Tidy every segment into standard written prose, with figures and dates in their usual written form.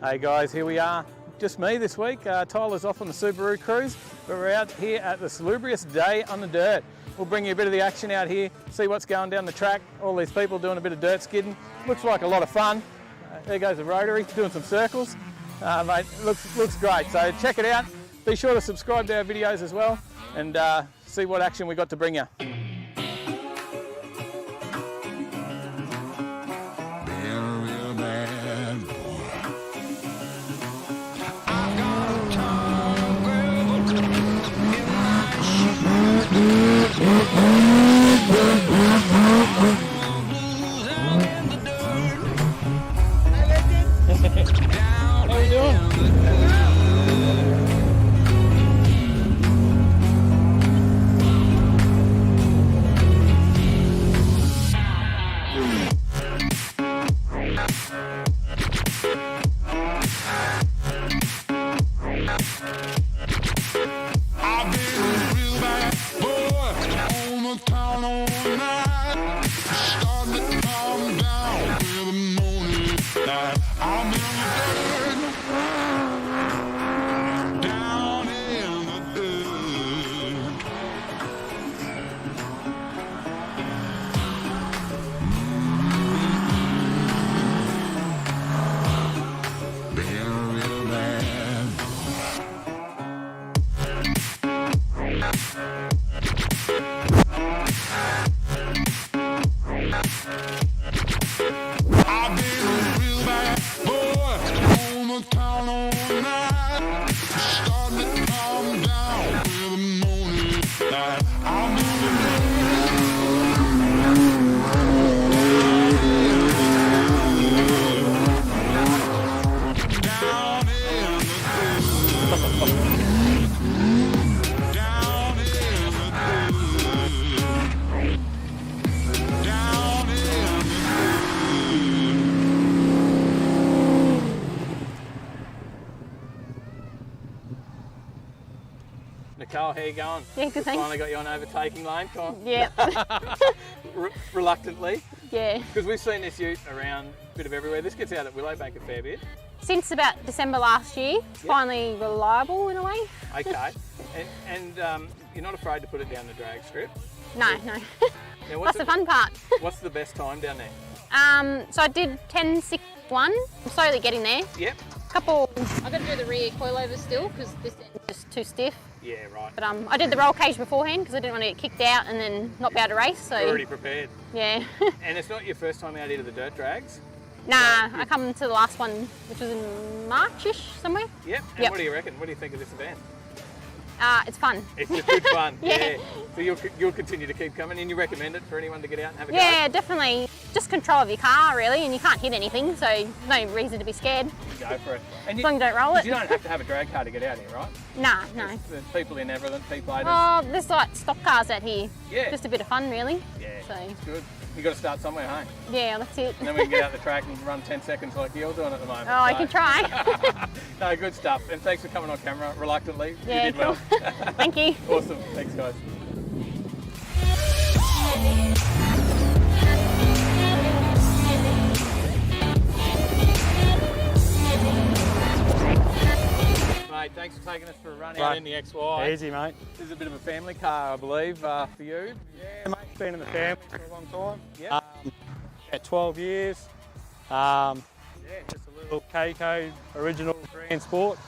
Hey guys, here we are. Just me this week. Tyler's off on the Subaru cruise, but we're out here at the salubrious day on the dirt. We'll bring you a bit of the action out here, see what's going down the track. All these people doing a bit of dirt skidding. Looks like a lot of fun. There goes the rotary, doing some circles. Mate, looks great. So check it out. Be sure to subscribe to our videos as well and see what action we got to bring you. How you doing? Nicole, how you going? Yeah, good, thanks. Finally got you on Overtaking Lane, come on. Yeah. Reluctantly. Yeah. Because we've seen this ute around a bit of everywhere. This gets out at Willowbank a fair bit. Since about December last year, it's finally reliable in a way. Okay. and you're not afraid to put it down the drag strip? No. Now, That's the fun part. What's the best time down there? So I did 10.61. I'm slowly getting there. Yep. I've got to do the rear coilover still because this end's just too stiff. Yeah, right. But I did the roll cage beforehand because I didn't want to get kicked out and then not be able to race. So You're already prepared. Yeah. And it's not your first time out here to the dirt drags? Nah, I come to the last one, which was in March-ish somewhere. Yep. And what do you reckon? What do you think of this event? It's fun. It's just good fun. Yeah. So you'll continue to keep coming, and you recommend it for anyone to get out and have a go? Yeah, definitely. Just control of your car really, and you can't hit anything, so no reason to be scared. Go for it. And as long as you don't roll it. You don't have to have a drag car to get out here, right? Nah, no. There's people in Everland, P-platers. Oh, there's like stock cars out here. Yeah. Just a bit of fun really. Yeah, so. It's good. You've got to start somewhere, hey? Yeah, that's it. And then we can get out the track and run 10 seconds like you're doing at the moment. Oh, I can try. No, good stuff. And thanks for coming on camera reluctantly. Yeah, you did well. Cool. Thank you. Awesome. Thanks, guys. Mate, thanks for taking us for a run out in the XY. Easy, mate. This is a bit of a family car, I believe, for you. Yeah, mate, it's been in the family for a long time. Yeah. About 12 years. Yeah, just a little Keiko original Grand Sport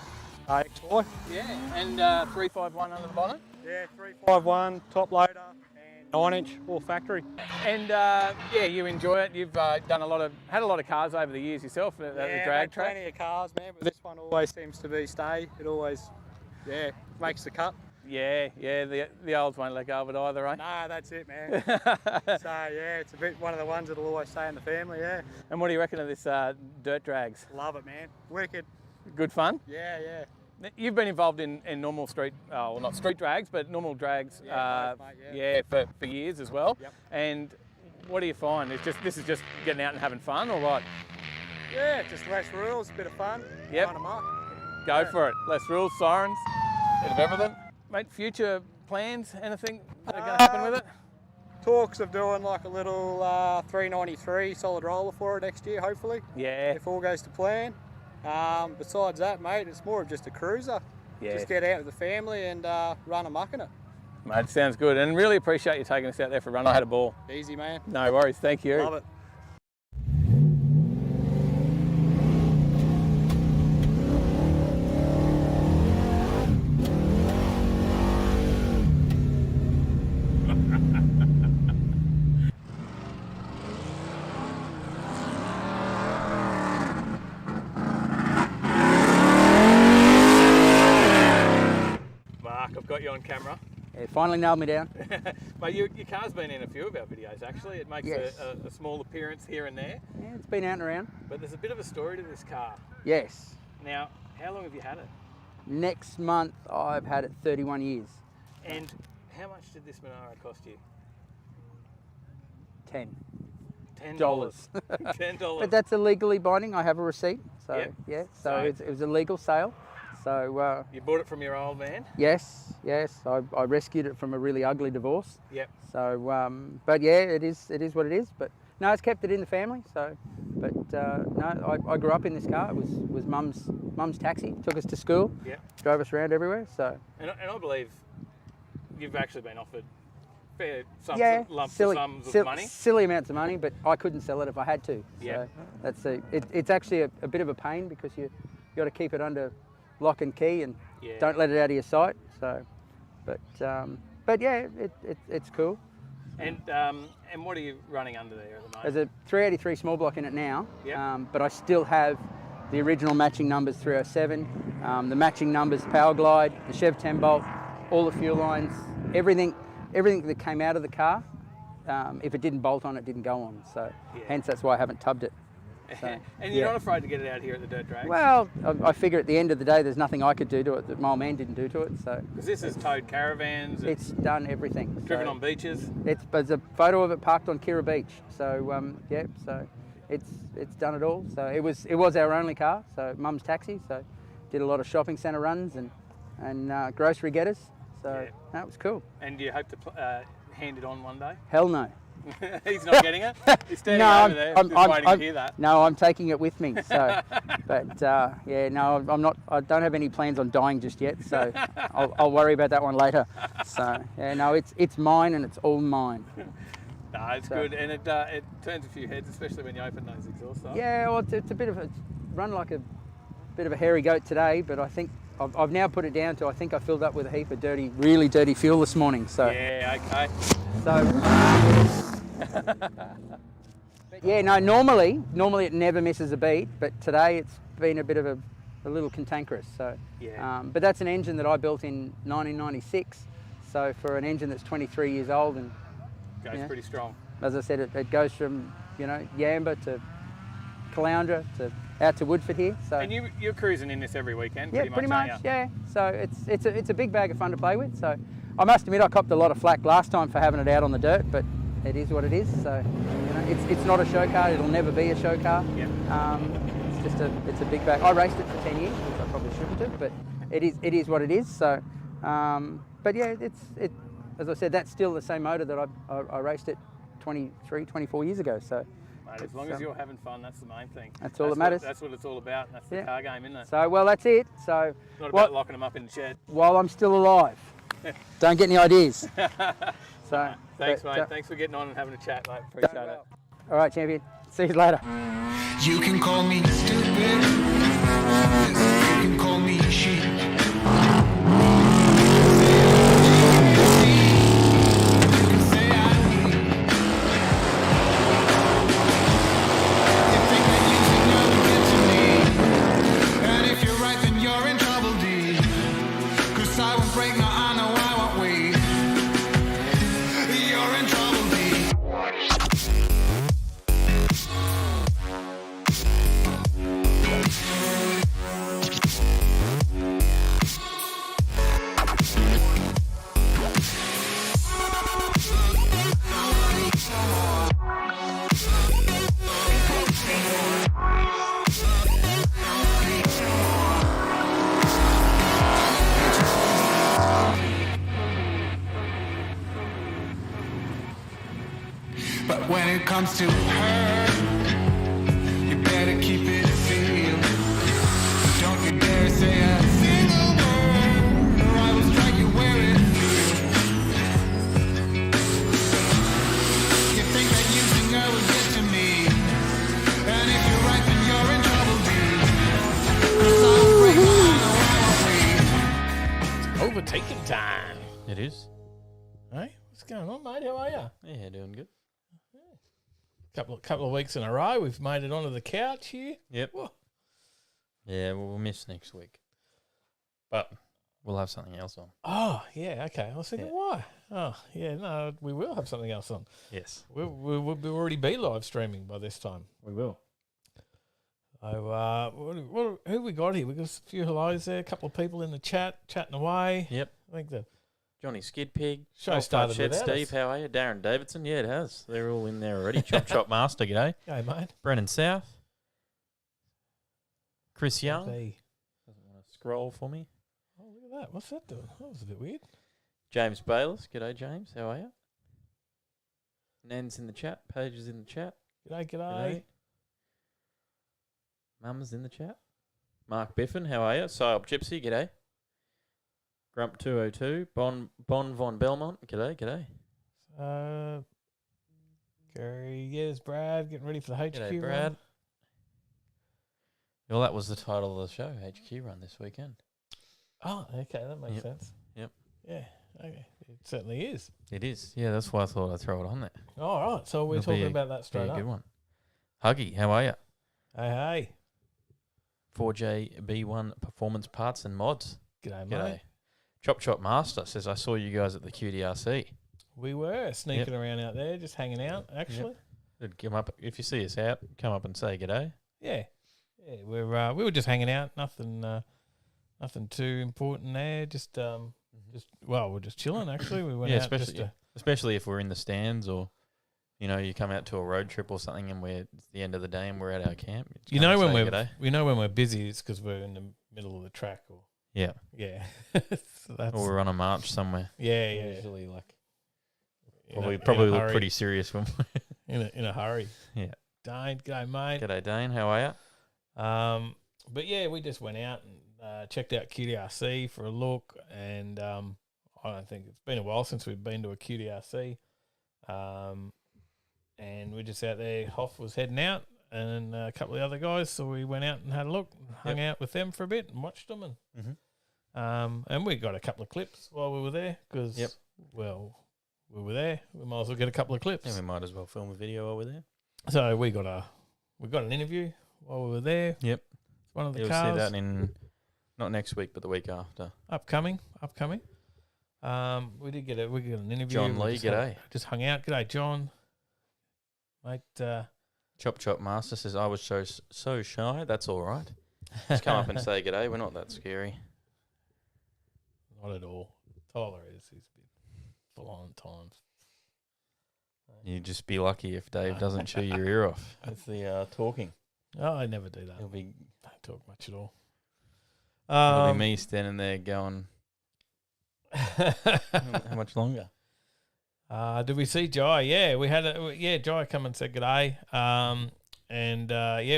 XY. Yeah, and 351 under the bonnet. Yeah, 351 top loader and 9-inch all factory. And yeah, you enjoy it. You've had a lot of cars over the years yourself at the drag track. Plenty of cars, man. But this one always seems to be stay. It always, makes the cut. Yeah, the olds won't let go of it either, eh? No, that's it, man. So yeah, it's a bit one of the ones that'll always stay in the family. Yeah. And what do you reckon of this dirt drags? Love it, man. Wicked. Good fun. Yeah. You've been involved in normal street, well not street drags, but normal drags, both, mate, for years as well. Yep. And what do you find? This is just getting out and having fun, or what? Yeah, just less rules, a bit of fun. Yep. Line 'em up. Go for it. Less rules, sirens, bit of everything. Mate, future plans? Anything that are going to happen with it? Talks of doing like a little 393 solid roller for it next year, hopefully. Yeah. If all goes to plan. Besides that, mate, it's more of just a cruiser. Yeah. Just get out with the family and run amok in it. Mate, sounds good. And really appreciate you taking us out there for a run. I had a ball. Easy, man. No worries. Thank you. Love it. I've got you on camera. Yeah, finally nailed me down. Mate, your car's been in a few of our videos actually. It makes Yes. a small appearance here and there. Yeah, it's been out and around. But there's a bit of a story to this car. Yes. Now, how long have you had it? Next month I've had it 31 years. And how much did this Monaro cost you? 10. $10. $10. But that's illegally binding. I have a receipt. So Yep. yeah, So- it was a legal sale. So You bought it from your old man? yes, I rescued it from a really ugly divorce. Yep. So but yeah, it is what it is. But no, it's kept it in the family. So, but no, I grew up in this car. It was mum's taxi. Took us to school. Yep. Drove us around everywhere. So And I believe you've actually been offered fair lumps silly, sums of money. silly amounts of money, but I couldn't sell it if I had to. Yeah. So it's actually a bit of a pain because you got to keep it under lock and key and Yeah. don't let it out of your sight. So, but yeah, it's cool. And what are you running under there at the moment? There's a 383 small block in it now, Yep. but I still have the original matching numbers 307, the matching numbers Power Glide, the Chev 10 bolt, all the fuel lines, everything that came out of the car. If it didn't bolt on, it didn't go on. So Yeah. hence that's why I haven't tubbed it. So, and you're yeah. not afraid to get it out here at the dirt drag? Well, I figure at the end of the day, there's nothing I could do to it that my old man didn't do to it. So Because this has towed caravans, it's done everything. driven So on beaches. there's a photo of it parked on Kira Beach. So yeah, so it's done it all. So it was our only car. So mum's taxi. So did a lot of shopping centre runs and grocery getters. So Yeah. that was cool. And do you hope to hand it on one day? Hell no. He's not getting it? He's standing over there, just waiting to hear that. No, I'm taking it with me. So, but yeah, no, I'm not. I don't have any plans on dying just yet. So, I'll worry about that one later. So, yeah, no, it's mine and it's all mine. No, it's So- good, and it turns a few heads, especially when you open those exhausts up. Yeah, well, it's a bit of a run like a bit of a hairy goat today, but I think I've now put it down to I think I filled up with a heap of really dirty fuel this morning. So, Yeah, okay. so. Yeah, no, normally it never misses a beat, but today it's been a bit of a little cantankerous. So, Yeah. but that's an engine that I built in 1996. So for an engine that's 23 years old, and Goes Yeah. pretty strong. as I said, it goes from Yamba to Caloundra to out to Woodford here. So And you're cruising in this every weekend, yeah, pretty much, aren't you? yeah. So it's a big bag of fun to play with. So I must admit I copped a lot of flack last time for having it out on the dirt, but it is what it is. So it's not a show car. It'll never be a show car. Yep. It's a big bag. I raced it for 10 years, which I probably shouldn't have, but it is what it is. So, but yeah, as I said, that's still the same motor that I raced it 23, 24 years ago. So. Mate, as long as you're having fun, that's the main thing. That's all that matters. That's what it's all about. That's the Yeah. car game, isn't it? So well, that's it. So Not what- about locking them up in the shed. while I'm still alive, don't get any ideas. So Thanks, but, mate. Thanks for getting on and having a chat, mate. Appreciate it. All right, champion. See you later. You can call me stupid. You can call me sheep. You can say I'm weak. You think that you should never get to me. And if you're right, then you're in trouble, D. 'Cause I won't break, no, I know I won't wait. You're in trouble, D. But when it comes to her, you better keep it sealed. overtaking time. It is. Hey, what's going on, mate? How are you? Yeah, doing good. Couple of weeks in a row, we've made it onto the couch here. Yep. Whoa. Yeah, we'll miss next week. But we'll have something else on. Oh, yeah, okay. I was thinking, Yeah. why? Oh, yeah, no, we will have something else on. Yes. We'll already be live streaming by this time. We will. So, who we got here? We got a few hellos there, a couple of people in the chat, chatting away. Yep. I think the Johnny Skid Pig. show started Shed without Steve, us. how are you? Darren Davidson. Yeah, it has. They're all in there already. Chop Chop Master, g'day. Hey, mate. Brennan South. Chris Young. Hey. Doesn't want to scroll for me. Oh, look at that. What's that doing? That was a bit weird. James Bayliss. G'day, James. How are you? Nan's in the chat. Paige is in the chat. G'day, g'day. G'day. Mum's in the chat. Mark Biffin, how are you? Psyop Gypsy, g'day. Grump 202. Bon Von Belmont, g'day. Gary, yes, Brad, getting ready for the HQ G'day, run. Brad. Well, that was the title of the show, HQ Run this weekend. Oh, okay, that makes Yep. sense. Yep. Yeah, okay. It certainly is. It is. Yeah, that's why I thought I'd throw it on there. All right, so we're It'll be talking a- about that Be straight a up. good one. Huggy, how are you? Hey, 4JB1 Performance Parts and Mods. g'day, G'day. mate. Chop Chop Master says, I saw you guys at the QDRC. We were sneaking around out there, just hanging out, actually. Come up, if you see us out, come up and say g'day. Yeah. Yeah, we were just hanging out, nothing too important there, just we're just chilling, actually. We went Yeah, out especially if we're in the stands or, you know, you come out to a road trip or something and it's the end of the day and we're at our camp. you come know and when say g'day. we know when we're busy, it's because we're in the middle of the track or Yeah. yeah. So that's Or we're on a march somewhere. yeah. Usually like In a probably look hurry. pretty serious when in a hurry. Yeah. Dane, g'day, mate. G'day Dane, how are you? But yeah, we just went out and checked out QDRC for a look, and I don't think it's been a while since we've been to a QDRC. And we're just out there. Hoff was heading out, and a couple of other guys, so we went out and had a look, hung out with them for a bit, and watched them, and we got a couple of clips while we were there because well, we were there. We might as well get a couple of clips. Yeah, we might as well film a video while we're there. So we got an interview while we were there. Yep. It's one of the You'll cars. see that in not next week, but the week after. Upcoming. We got an interview. John We Lee, g'day. Just hung out. G'day, John. Mate, Chop Chop Master says, I was so shy. That's all right. Just come up and say g'day. We're not that scary. not at all. Tyler is. He's been full on times. You'd just be lucky if Dave doesn't chew your ear off. That's the talking. Oh, I never do that. It'll be, Don't talk much at all. it'll be me standing there going, how much longer? Did we see Jai? Yeah, we had Jai come and said g'day.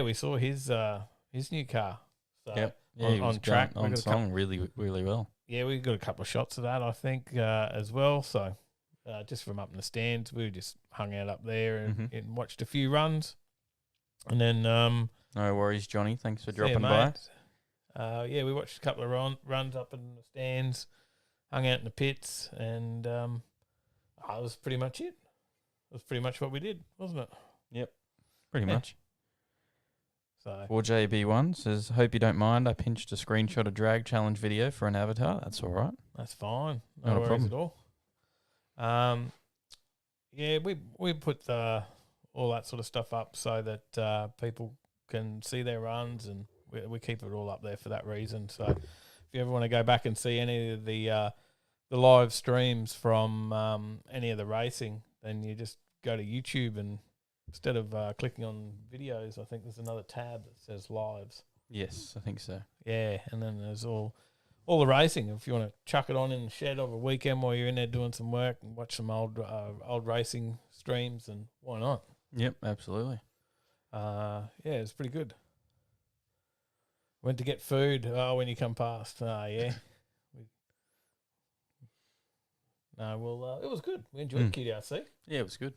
We saw his new car. So Yep. Yeah, on, he was on track. going We on got a song really, really well. Yeah, we got a couple of shots of that, I think, as well. So just from up in the stands, we just hung out up there and watched a few runs. And then No worries, Johnny. Thanks for see ya, dropping by. mate. We watched a couple of runs up in the stands, hung out in the pits, and that was pretty much it. That was pretty much what we did, wasn't it? Yep. Pretty Yeah. much. So 4JB1 says, hope you don't mind. I pinched a screenshot of drag challenge video for an avatar. That's all right. that's fine. Not No a worries problem. at all. We put all that sort of stuff up so that people can see their runs, and we keep it all up there for that reason. So if you ever want to go back and see any of the live streams from any of the racing, then you just go to YouTube, and instead of clicking on videos, I think there's another tab that says lives. Yes, I think so. Yeah, and then there's all the racing. If you want to chuck it on in the shed over a weekend while you're in there doing some work and watch some old racing streams, then why not? Yep, absolutely. It's pretty good. Went to get food. Oh, when you come past. Yeah. It was good. We enjoyed QDRC. Yeah, it was good.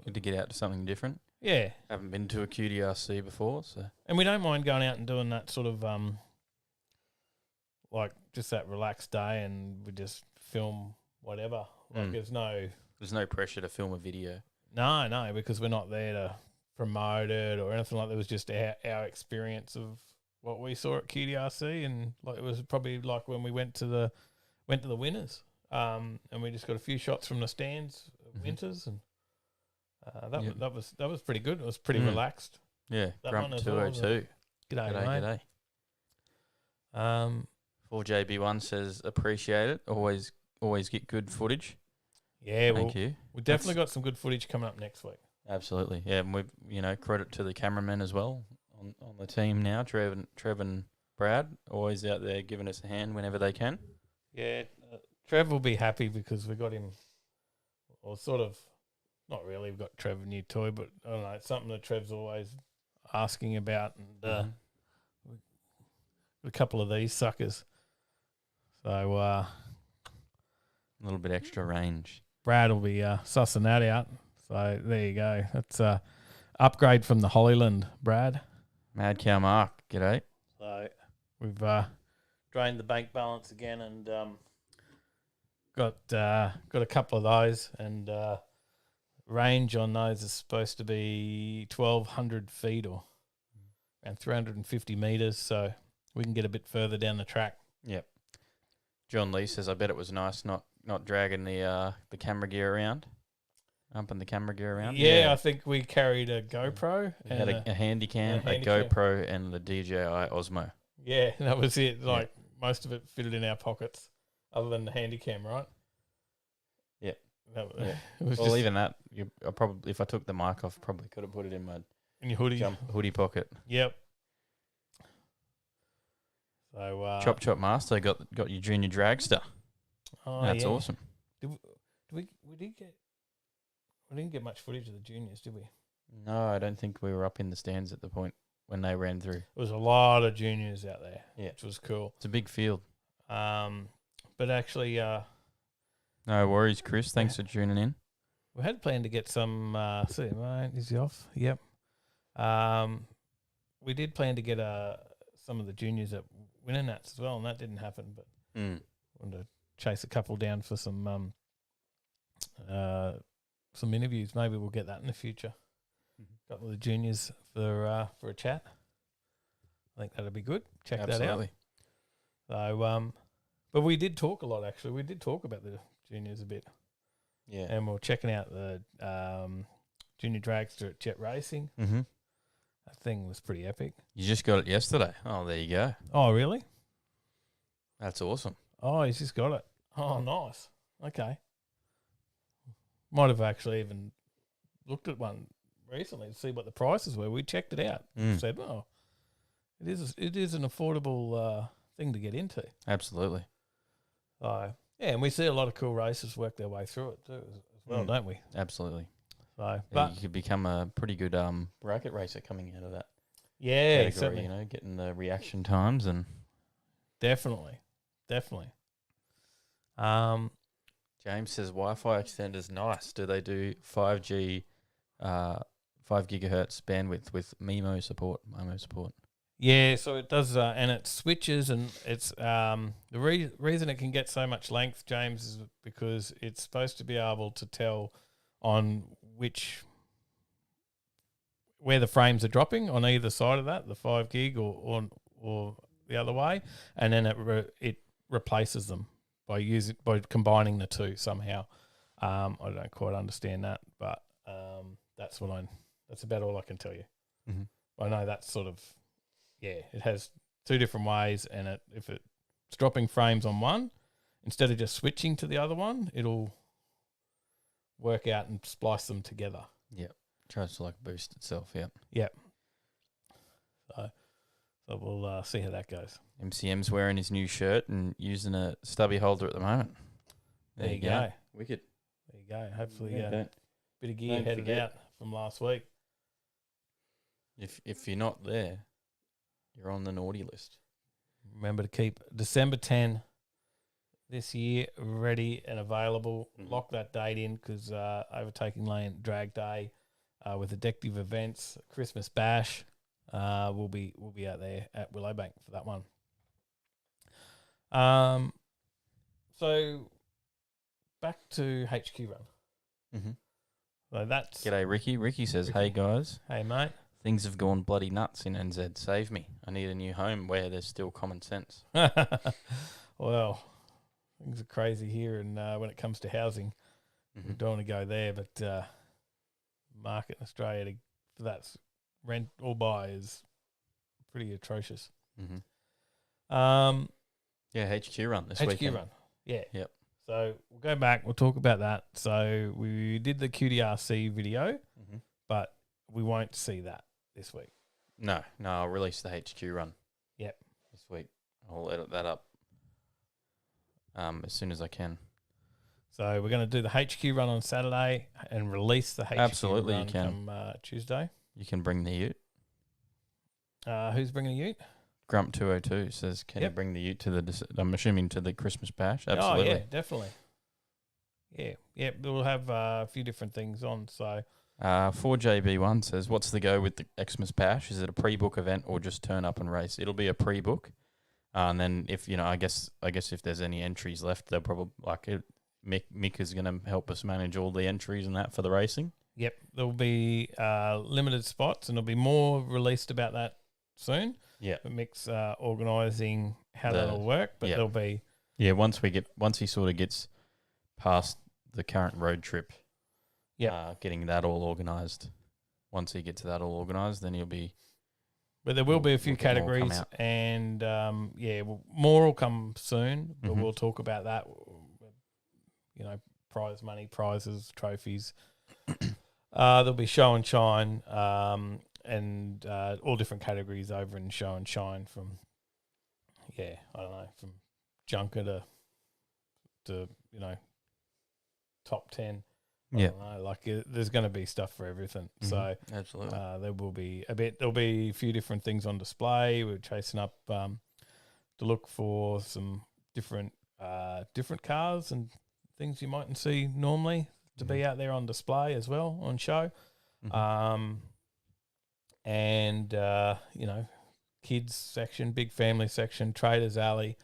Good to get out to something different. Yeah. Haven't been to a QDRC before, so And we don't mind going out and doing that sort of like just that relaxed day, and we just film whatever. Like there's no pressure to film a video. no, because we're not there to promote it or anything like that. It was just our experience of what we saw at QDRC, and like it was probably like when we went to the winners, and we just got a few shots from the stands of Winters, and that was pretty good. It was pretty relaxed. Yeah, That Grump one as well, 202. G'day, mate. G'day. 4JB1 says appreciate it. Always get good footage. Yeah, Thank you. We definitely got some good footage coming up next week. Absolutely. Yeah, and we've credit to the cameramen as well on the team now. Trev and Brad always out there giving us a hand whenever they can. Yeah, Trev will be happy because we got him, or sort of, not really. We've got Trev a new toy, but I don't know. It's something that Trev's always asking about, and a couple of these suckers. So a little bit extra range. Brad will be sussing that out. So there you go. That's a upgrade from the Holyland, Brad. Mad Cow Mark, g'day. So we've drained the bank balance again, and got a couple of those, and range on those is supposed to be 1,200 feet or around 350 metres, so we can get a bit further down the track. Yep. John Lee says, I bet it was nice not dragging the camera gear around. Humping the camera gear around. Yeah, I think we carried a GoPro. We had a handy cam, a GoPro, and the DJI Osmo. Yeah, that was it. Like, most of it fitted in our pockets, other than the handy cam, right? Yeah. It was well, even that, I probably, if I took the mic off, probably could have put it in my your hoodie hoodie pocket. Yep. So Chop Master got your junior dragster. Oh, that's awesome. We didn't get much footage of the juniors, did we? No, I don't think we were up in the stands at the point when they ran through. There was a lot of juniors out there, which was cool. It's a big field. But actually, no worries, Chris. Thanks for tuning in. We had planned to get some. See, mate, is he off? Yep. We did plan to get some of the juniors at Winner Nats as well, and that didn't happen. But wanted to chase a couple down for some interviews. Maybe we'll get that in the future. A couple of the juniors for a chat. I think that'd be good. Check that out. So, but we did talk a lot, actually. We did talk about the juniors a bit. Yeah. And we're checking out the junior dragster at Jet Racing. Mm-hmm. That thing was pretty epic. You just got it yesterday. Oh, there you go. Oh, really? That's awesome. Oh, he's just got it. Oh, nice. Okay. Might have actually even looked at one recently to see what the prices were. We checked it out. Said, oh, it is an affordable thing to get into. Absolutely. So, yeah, and we see a lot of cool racers work their way through it too as well, don't we? Absolutely. So, but you could become a pretty good bracket racer coming out of that. Yeah, category, certainly. Getting the reaction times and definitely. James says Wi-Fi extender's nice. Do they do 5G, 5 gigahertz bandwidth with MIMO support? Yeah, so it does, and it switches, and it's the reason it can get so much length, James, is because it's supposed to be able to tell on where the frames are dropping on either side of that, the 5 gig or the other way, and then it replaces them by combining the two somehow. I don't quite understand that, but that's about all I can tell you. Mm-hmm. I know that's sort of. Yeah, it has two different ways, and if it's dropping frames on one, instead of just switching to the other one, it'll work out and splice them together. Yep. Tries to boost itself, yep. Yep. So we'll see how that goes. MCM's wearing his new shirt and using a stubby holder at the moment. There you go. Wicked. There you go. Hopefully bit of gear headed out from last week. If you're not there, you're on the naughty list. Remember to keep December 10 this year ready and available. Lock that date in because Overtaking Lane Drag Day with addictive events, Christmas Bash, we'll be out there at Willowbank for that one. So back to HQ Run. Mm-hmm. So that's G'day, Ricky. Ricky says, Ricky. "Hey guys, hey mate. things have gone bloody nuts in NZ. Save me. I need a new home where there's still common sense." Well, things are crazy here, and when it comes to housing, we Mhm. don't want to go there. But market in Australia for that rent or buy is pretty atrocious. Mhm. Um, Yeah, HQ run this HQ weekend. Run, yeah. Yep. So we'll go back. We'll talk about that. So we did the QDRC video, Mhm. but we won't see that this week. No, I'll release the HQ run. Yep. This week. I'll edit that up as soon as I can. So we're going to do the HQ Run on Saturday and release the HQ Absolutely, you Run can. come Tuesday. You can bring the ute. Who's bringing a ute? Grump 202 says, "Can you Yep. bring the ute to the? I'm assuming to the Christmas bash." Absolutely. Oh, yeah, definitely. Yeah. We'll have a few different things on. So 4JB1 says, "What's the go with the Xmas bash? Is it a pre-book event or just turn up and race?" It'll be a pre-book, and then if I guess if there's any entries left, they'll probably Mick is going to help us manage all the entries and that for the racing. Yep, there'll be limited spots, and there'll be more released about that soon. Yeah. Mick's organising how The- that'll work, but yeah. there'll be Yeah, once he sort of gets past the current road trip, getting that all organised. Once he gets that all organised, then he'll be. But there will be a few we'll get more come categories, out. and more will come soon. But Mhm. we'll talk about that. Prize money, prizes, trophies. There'll be show and shine, and all different categories over in show and shine. From I don't know, from junker to top 10. I Yeah. don't know, there's going to be stuff for everything. Mhm. So Absolutely. there will be there'll be a few different things on display. We're chasing up to look for some different cars and things you mightn't see normally to be out there on display as well on show. Mhm. And kids section, big family section, traders alley,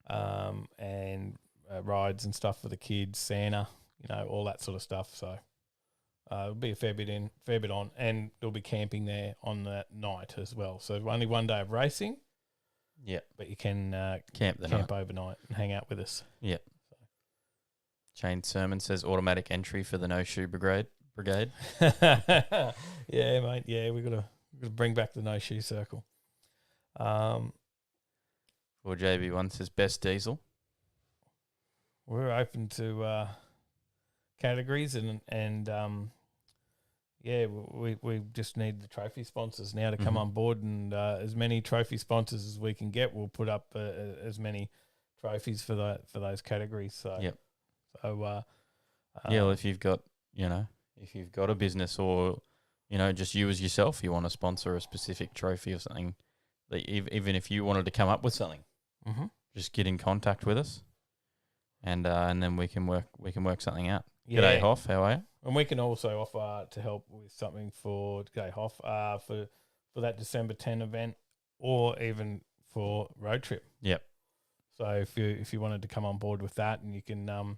and rides and stuff for the kids, Santa, all that sort of stuff. So it'll be a fair bit on, and there'll be camping there on that night as well. So only one day of racing, Yeah. but you can Camp the camp night. overnight and hang out with us. Yeah. Shane Sermon says, "Automatic entry for the no shoe brigade." Yeah, mate. Yeah, we got to bring back the no shoe circle. 4JB1 says, "Best diesel." We're open to categories, and we just need the trophy sponsors now to come Mhm. on board, and as many trophy sponsors as we can get, we'll put up as many trophies for those categories. So Yep. So Well, if you've got a business or just you as yourself, you want to sponsor a specific trophy or something, that even if you wanted to come up with something, Mhm. just get in contact with us, and then we can work something out. Yeah. G'day, Hoff. How are you? And we can also offer to help with something for G'day Hoff for that December 10 event, or even for road trip. Yep. So if you wanted to come on board with that, and you can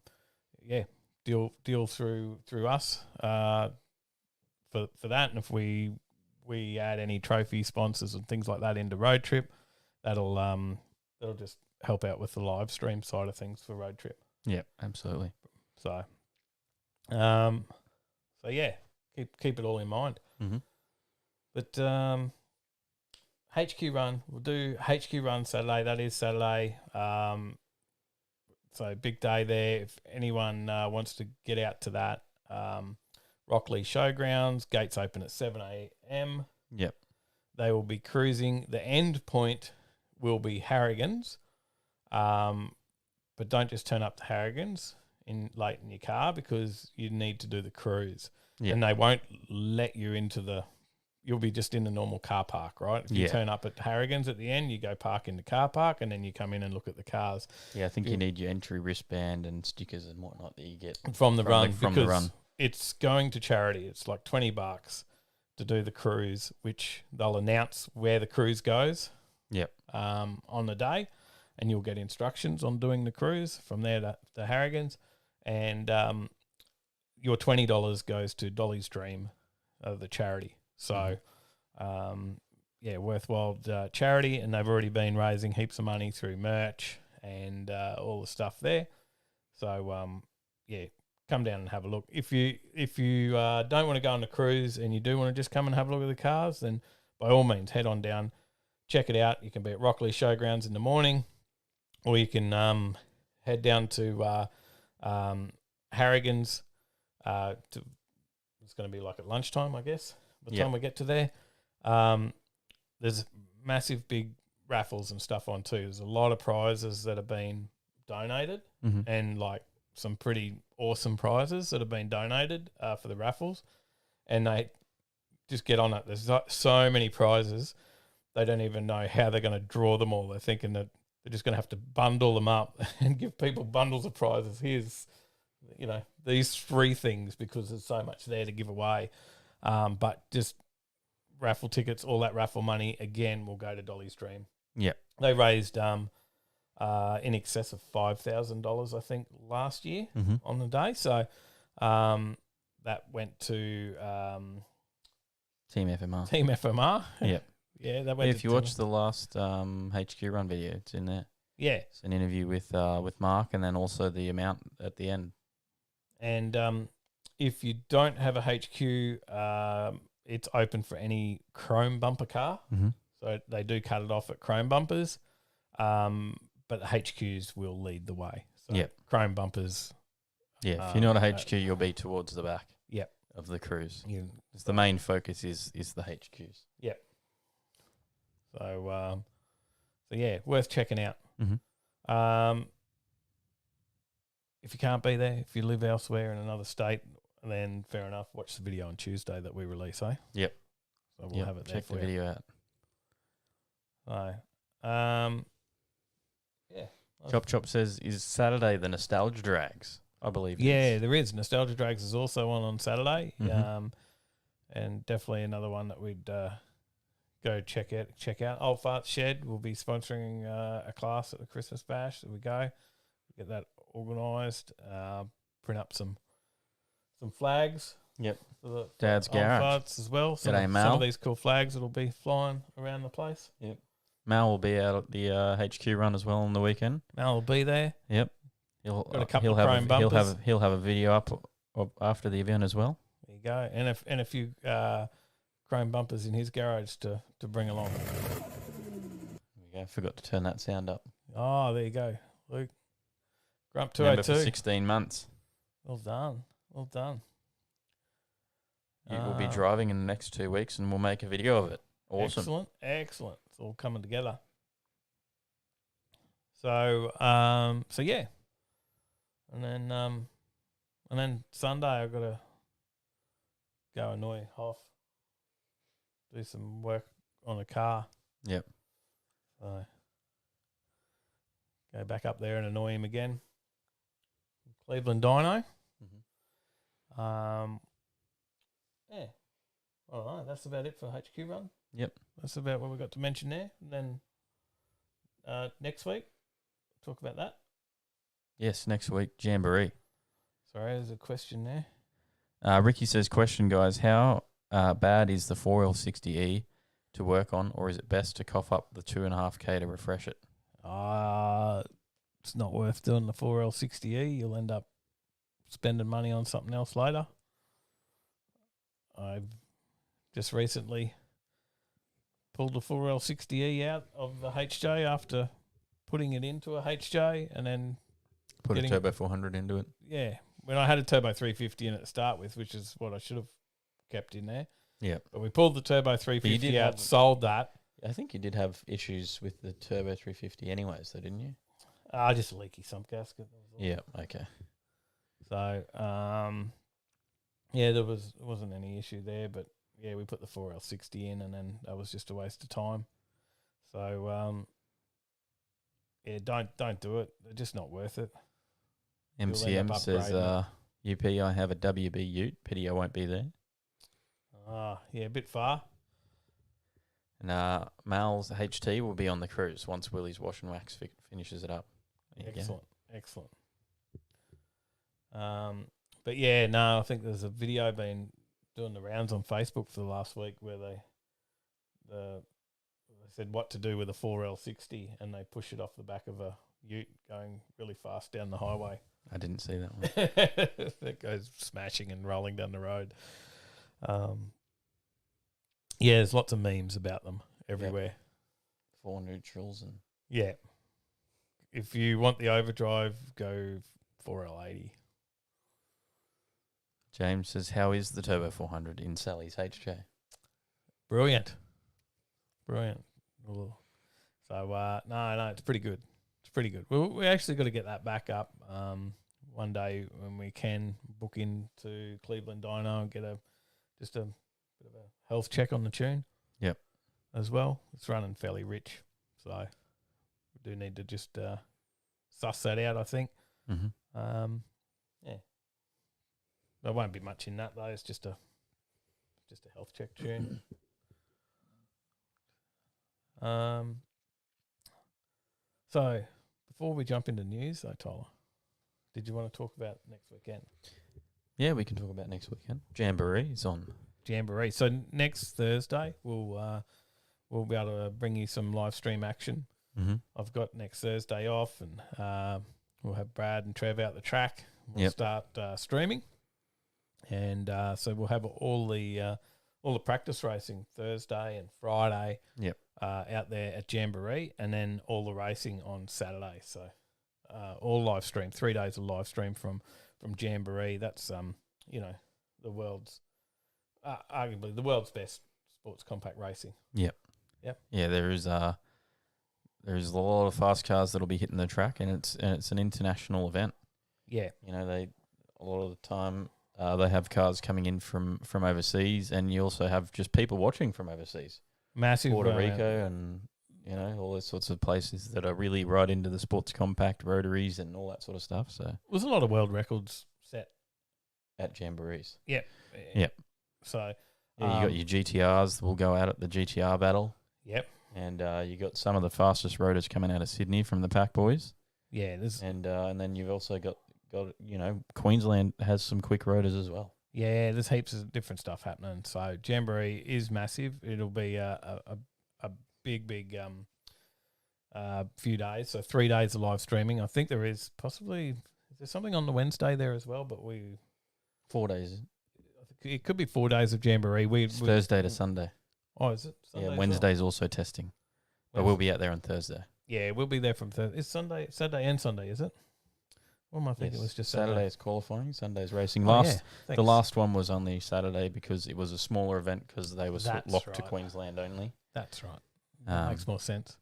deal through us for that, and if we add any trophy sponsors and things like that into road trip, that'll just help out with the live stream side of things for road trip. Yep. Absolutely. So keep it all in mind. Mm-hmm. But HQ Run, we'll do HQ Run Saturday. That is Saturday. So big day there. If anyone wants to get out to that, Rockley Showgrounds, gates open at 7 a.m. Yep. They will be cruising. The end point will be Harrigan's, but don't just turn up to Harrigan's late in your car, because you need to do the cruise. Yep. And they won't let you into you'll be just in the normal car park, right? If you Yeah. turn up at Harrigan's at the end, you go park in the car park, and then you come in and look at the cars Yeah, I think you need your entry wristband and stickers and whatnot that you get from the run, from because the run. it's going to charity. It's like $20 to do the cruise, which they'll announce where the cruise goes Yep. on the day. and you'll get instructions on doing the cruise from there to Harrigan's, and your $20 goes to Dolly's Dream, the charity. So, worthwhile charity, and they've already been raising heaps of money through merch and all the stuff there. So, come down and have a look. If you don't want to go on the cruise and you do want to just come and have a look at the cars, then by all means head on down, check it out. You can be at Rockley Showgrounds in the morning, or you can head down to Harrigan's. It's going to be like at lunchtime, I guess, by the time we get to there. There's massive big raffles and stuff on too. There's a lot of prizes that have been donated, and like some pretty awesome prizes that have been donated for the raffles, and they just get on it. There's so many prizes, they don't even know how they're going to draw them all. They're thinking that they're just going to have to bundle them up and give people bundles of prizes. Here's, these 3 things, because there's so much there to give away. But just raffle tickets, all that raffle money, again, will go to Dolly's Dream. Yeah. They raised in excess of $5,000, I think, last year on the day. So that went to Team FMR. Team FMR. Yep. Yeah, that went. If you watch the last HQ run video, it's in there. Yeah, it's an interview with Mark, and then also the amount at the end. And if you don't have a HQ, it's open for any chrome bumper car. So they do cut it off at chrome bumpers, but the HQs will lead the way. So chrome bumpers. Yeah, if you're not a HQ, you'll be towards the back. Yep. Of the cruise. Yeah. The main focus is the HQs. Yep. So yeah, worth checking out. If you can't be there, if you live elsewhere in another state, then fair enough. Watch the video on Tuesday that we release, eh? Yep. So we'll have it there. Check the video out. So, Chop says, is Saturday the Nostalgia Drags? I believe. Yeah, there is. Nostalgia Drags is also on Saturday, and definitely another one that we'd go check out. Old Fart Shed will be sponsoring a class at the Christmas Bash. So we go get that organised. Print up some flags. Yep. For the Dad's Garage farts as well. Some G'day, of these cool flags that'll be flying around the place. Yep. Mal will be out at the HQ run as well on the weekend. Mal will be there. Yep. Got a couple of chrome bumpers. He'll have a video up after the event as well. There you go. And a few chrome bumpers in his garage to bring along. There you go. Forgot to turn that sound up. Oh, there you go, Luke. Grump 202. Remember for 16 months. Well done. Well done. You will be driving in the next 2 weeks, and we'll make a video of it. Awesome. Excellent. It's all coming together. So yeah. And then Sunday I've got to go annoy Hoff. Do some work on a car. Yep. So go back up there and annoy him again. Cleveland Dyno. Yeah. All right, that's about it for HQ Run. Yep. That's about what we've got to mention there. And then next week, talk about that. Yes, next week, Jamboree. Sorry, there's a question there. Ricky says, question, guys, how bad is the 4L60E to work on, or is it best to cough up the 2.5K to refresh it? It's not worth doing the 4L60E. You'll end up spending money on something else later. I've just recently pulled the 4L60E out of the HJ after putting it into a HJ and then put a Turbo 400 into it. Yeah. When I had a Turbo 350 in it to start with, which is what I should have kept in there. Yeah. But we pulled the Turbo 350 out, sold that. I think you did have issues with the Turbo 350 anyways, though, didn't you? Just a leaky sump gasket. Yeah, okay. So, yeah, there wasn't any issue there, but yeah, we put the 4L60 in, and then that was just a waste of time. So, yeah, don't do it. They're just not worth it. MCM says, UP, I have a WB Ute. Pity I won't be there. Yeah, a bit far. And Mal's HT will be on the cruise once Willie's Wash and Wax finishes it up. There you go. Excellent. But yeah, no, I think there's a video been doing the rounds on Facebook for the last week where they said what to do with a 4L60 and they push it off the back of a ute going really fast down the highway. I didn't see that one. It goes smashing and rolling down the road. Yeah, there's lots of memes about them everywhere. Yep. 4 neutrals and yeah. If you want the overdrive, go 4L80. James says, how is the Turbo 400 in Sally's HJ? Brilliant. Ooh. So, no, it's pretty good. We actually got to get that back up one day when we can book into Cleveland Dyno and get just a bit of a health check on the tune. Yep. As well. It's running fairly rich. So we do need to just suss that out, I think. Mm-hmm. Yeah. There won't be much in that though. It's just a health check tune. So before we jump into news, though, Tyler, did you want to talk about next weekend? Yeah, we can talk about next weekend. Jamboree is on. Jamboree. So next Thursday, we'll be able to bring you some live stream action. Mm-hmm. I've got next Thursday off, and we'll have Brad and Trev out the track. We'll start streaming, and so we'll have all the practice racing Thursday and Friday. Yep. Out there at Jamboree, and then all the racing on Saturday. So all live stream, 3 days of live stream from Jamboree. That's the world's arguably the world's best sports compact racing. Yep. Yeah, there's a lot of fast cars that'll be hitting the track, and it's an international event. Yeah. They a lot of the time they have cars coming in from overseas, and you also have just people watching from overseas. Massive Puerto Rico and all those sorts of places that are really right into the sports compact rotaries and all that sort of stuff. So there's a lot of world records set at Jamborees. Yep. So you got your GTRs that will go out at the GTR battle. Yep. And you got some of the fastest rotors coming out of Sydney from the Pack Boys. Yeah, and then you've also got Queensland has some quick rotors as well. Yeah, there's heaps of different stuff happening. So Jamboree is massive. It'll be a big few days. So 3 days of live streaming. I think there is something on the Wednesday there as well, but 4 days. It could be 4 days of Jamboree. It's Thursday to Sunday. Oh, is it? Sunday Wednesday's also testing, but we'll be out there on Thursday. Yeah, we'll be there from Thursday. It's Saturday and Sunday, is it? What am I thinking? It was just Saturday is qualifying, Sunday's racing. The last one was only Saturday because it was a smaller event because they were locked to Queensland only. That's right. That makes more sense.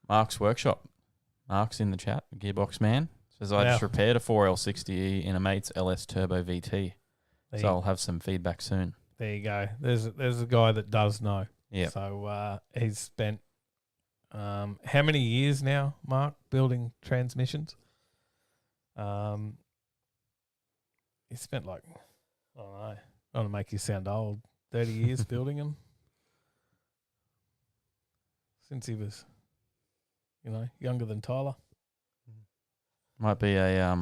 Mark's Workshop. Mark's in the chat, Gearbox Man. Says, I just repaired a 4L60E in a mate's LS Turbo VT. So I'll have some feedback soon. There you go. There's a guy that does know. Yeah. So he's spent how many years now, Mark, building transmissions? He spent I don't know. I don't want to make you sound old. 30 years building them. Since he was, younger than Tyler. Might be a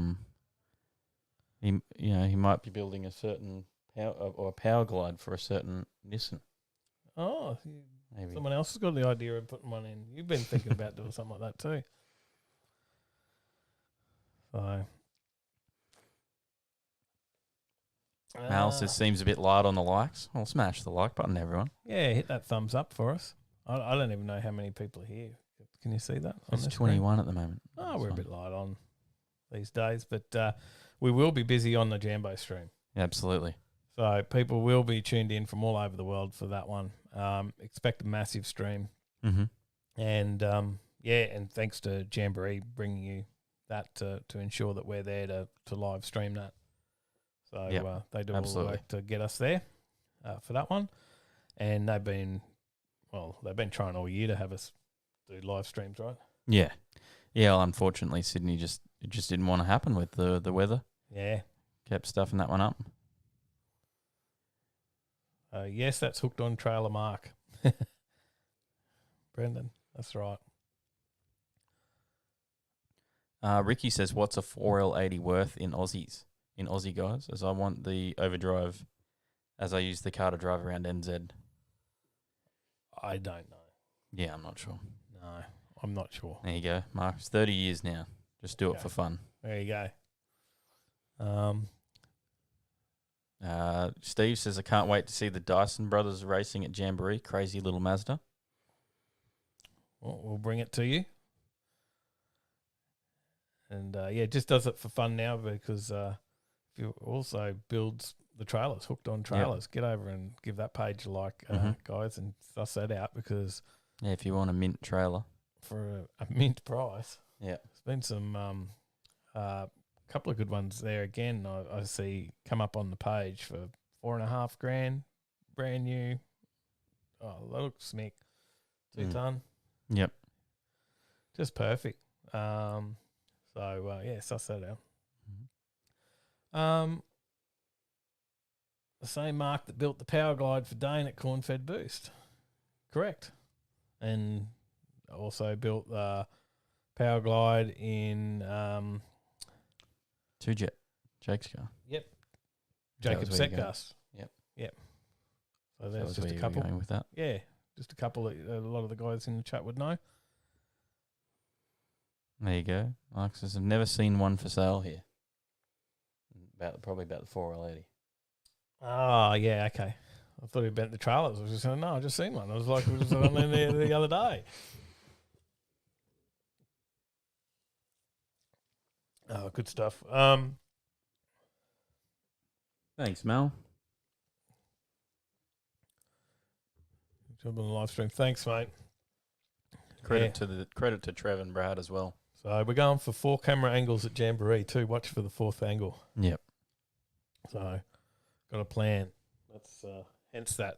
he might be building a certain power glide for a certain Nissan. Oh, maybe someone else has got the idea of putting one in. You've been thinking about doing something like that too. So, Mal says seems a bit light on the likes. Well, smash the like button, everyone. Yeah, hit that thumbs up for us. I don't even know how many people are here. Can you see that? It's 21 at the moment. Oh, we're a bit light on these days, but we will be busy on the Jambo stream. Absolutely. So people will be tuned in from all over the world for that one. Expect a massive stream. Mm-hmm. And, and thanks to Jamboree bringing you that to ensure that we're there to live stream that. So they do all the work to get us there for that one. And they've been trying all year to have us do live streams, right? Yeah. Yeah, well, unfortunately, Sydney just didn't want to happen with the weather. Yeah. Kept stuffing that one up. Yes, that's hooked on trailer Mark. Brendan, that's right. Ricky says, what's a 4L80 worth in Aussies? In Aussie guys, as I want the overdrive as I use the car to drive around NZ. I don't know. Yeah, I'm not sure. No, I'm not sure. There you go, Mark. It's 30 years now. Just do it for fun. There you go. Steve says, I can't wait to see the Dyson brothers racing at Jamboree. Crazy little Mazda. Well, we'll bring it to you. And just does it for fun now because if you also builds the trailers, hooked on trailers, get over and give that page a like, guys, and suss that out because if you want a mint trailer for a mint price, there's been some couple of good ones there. Again, I see come up on the page for $4,500, brand new. Oh, that looks smick. 2 ton. Yep. Just perfect. Suss that out. The same Mark that built the Power Glide for Dane at Cornfed Boost. Correct. And also built the Power Glide in 2-jet. Jake's car. Yep. That Jacob was where you're going. Setgast. Yep. So That there's was just where a you were couple. going with that. Yeah. Just a couple that a lot of the guys in the chat would know. There you go. Mark says, I've never seen one for sale here. Probably about the 4L80. Oh, yeah, okay. I thought he meant the trailers. I was just saying, no, I just seen one. I was like, we was on there the other day. Oh, good stuff. Thanks, Mel. Job on the live stream. Thanks, mate. Credit to Trev and Brad as well. So we're going for 4 camera angles at Jamboree too. Watch for the 4th angle. Yep. So got a plan. That's hence that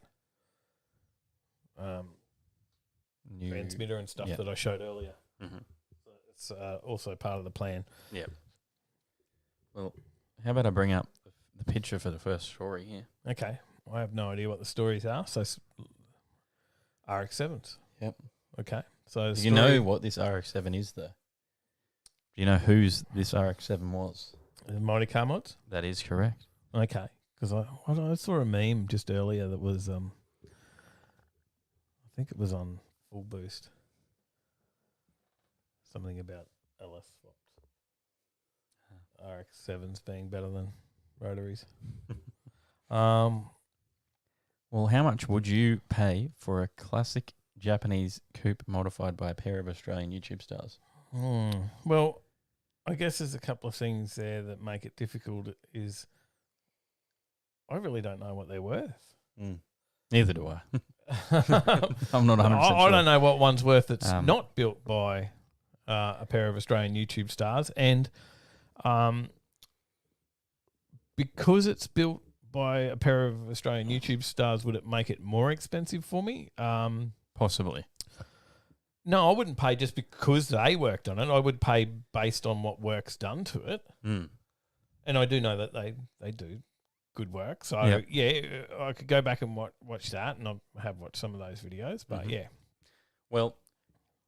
transmitter and stuff that I showed earlier. Mm-hmm. So it's also part of the plan. Yep. Well, how about I bring up the picture for the first story here? Okay. I have no idea what the stories are. So RX-7s. Yep. Okay. So Do you know what this RX-7 is, though? Do you know whose this RX-7 was? Mighty Car Mods? That is correct. Okay. Because I saw a meme just earlier that was, I think it was on Full Boost. Something about LS swaps. RX-7s being better than rotaries. Well, how much would you pay for a classic Japanese coupe modified by a pair of Australian YouTube stars? Well, I guess there's a couple of things there that make it difficult. Is I really don't know what they're worth. Neither do I. I'm not 100% sure. I don't know what one's worth that's not built by a pair of Australian YouTube stars. And because it's built by a pair of Australian YouTube stars, would it make it more expensive for me? Possibly. No, I wouldn't pay just because they worked on it. I would pay based on what work's done to it. And I do know that they do good work. So, I could go back and watch that, and I have watched some of those videos. But, yeah. Well,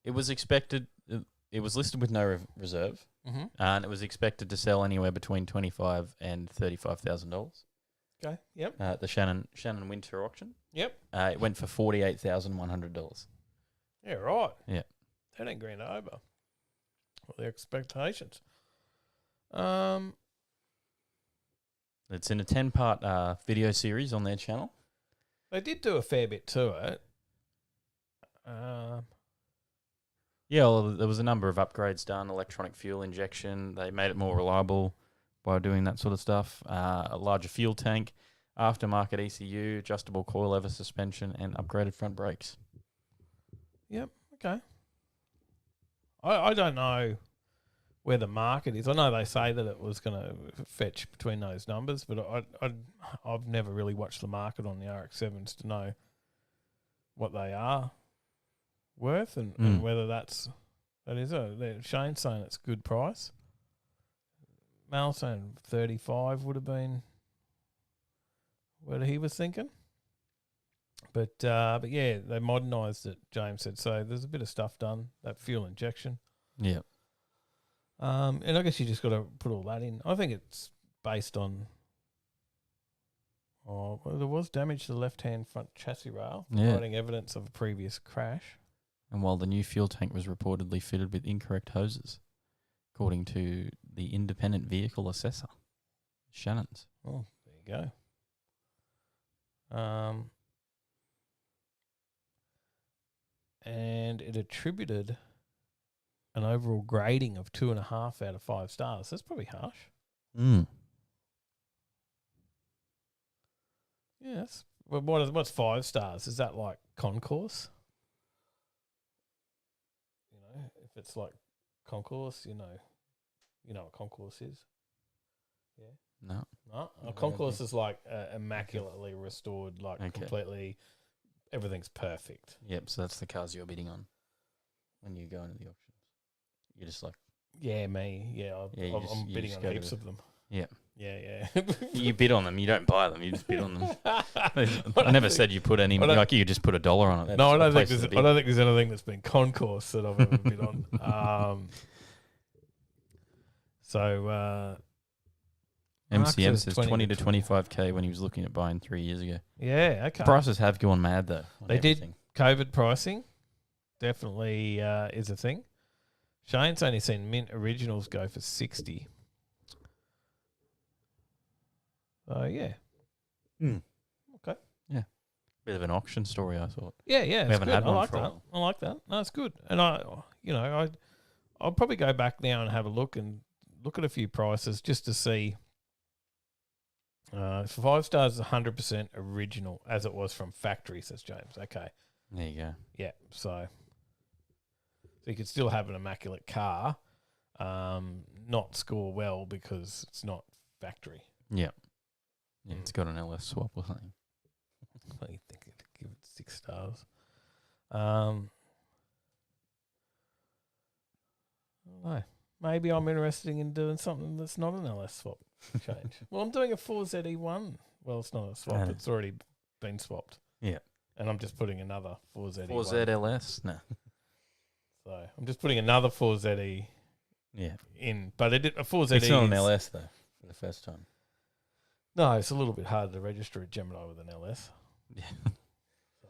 it was expected... It was listed with no reserve, and it was expected to sell anywhere between $25,000 and $35,000. Okay, yep. The Shannon Winter auction. Yep. It went for $48,100. Yeah, right. Yeah. $13,000 over. Well, their expectations. It's in a 10-part video series on their channel. They did do a fair bit to it. Yeah, well, there was a number of upgrades done, electronic fuel injection. They made it more reliable by doing that sort of stuff. A larger fuel tank, aftermarket ECU, adjustable coil lever suspension, and upgraded front brakes. Yep, okay. I don't know where the market is. I know they say that it was going to fetch between those numbers, but I've never really watched the market on the RX-7s to know what they are worth and whether that is Shane's saying it's a good price. Mal's saying 35 would have been what he was thinking. But yeah, they modernised it, James said. So there's a bit of stuff done, that fuel injection. Yeah. And I guess you just got to put all that in. I think it's based on... Oh, well, there was damage to the left-hand front chassis rail, providing evidence of a previous crash. And while the new fuel tank was reportedly fitted with incorrect hoses, according to the independent vehicle assessor, Shannon's. Oh, there you go. And it attributed an overall grading of 2.5 out of 5 stars. That's probably harsh. Yes. Well, what's 5 stars? Is that like concourse? You know, if it's like concourse, you know what concourse is. Yeah. No. A concourse is like immaculately restored, like completely. Everything's perfect. Yep. So that's the cars you're bidding on when you go into the auctions. You're just like, yeah, me. Yeah, I'm bidding on heaps of them. Yeah. Yeah. You bid on them. You don't buy them. You just bid on them. I never said you put any. Like you just put $1 on it. No, I don't think there's anything that's been concourse that I've ever bid on. MCM says 20 to 25K when he was looking at buying 3 years ago. Yeah, okay. Prices have gone mad though. They did. COVID pricing definitely is a thing. Shane's only seen Mint Originals go for 60. Yeah. Okay. Yeah. Bit of an auction story, I thought. Yeah. We haven't had one for a while. I like that. No, it's good. And I'll probably go back now and have a look at a few prices just to see. For 5 stars, 100% original as it was from factory, says James. Okay. There you go. Yeah. So you could still have an immaculate car, not score well because it's not factory. Yeah. Yeah, it's got an LS swap or something. I think I'd give it 6 stars. I don't know. Maybe I'm interested in doing something that's not an LS swap change. Well, I'm doing a 4ZE1. Well, it's not a swap. It's already been swapped. Yeah. And I'm just putting another 4ZE1. 4ZLS? No. So I'm just putting another 4ZE in. But a 4ZE It's not an LS, though, for the first time. No, it's a little bit harder to register a Gemini with an LS. Yeah. So,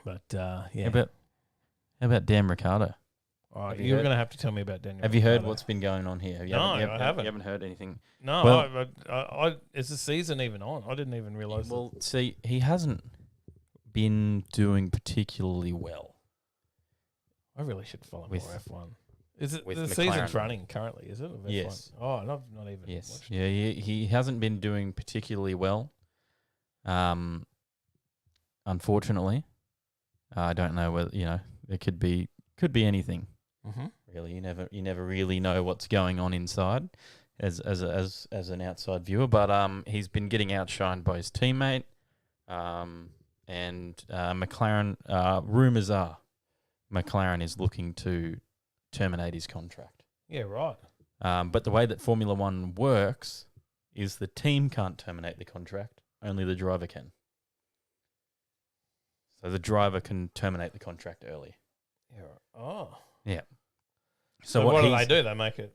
but yeah. How about Dan Ricciardo? Oh, you're going to have to tell me about Daniel. Have you heard what's been going on here? I haven't. You haven't heard anything? No. Well, I is the season even on? I didn't even realise. Well, see, he hasn't been doing particularly well. I really should follow more F1. Is it the McLaren. season's running currently? Is it? Of F1? Yes. Oh, and I've not even. Yes. Watched Yeah. He hasn't been doing particularly well. Unfortunately, I don't know whether it could be anything. Mm-hmm. Really, you never really know what's going on inside as an outside viewer. But he's been getting outshined by his teammate, and McLaren. Rumors are McLaren is looking to terminate his contract. Yeah, right. But the way that Formula One works is the team can't terminate the contract; only the driver can. So the driver can terminate the contract early. Yeah. Oh. Yeah. So what do? They make it.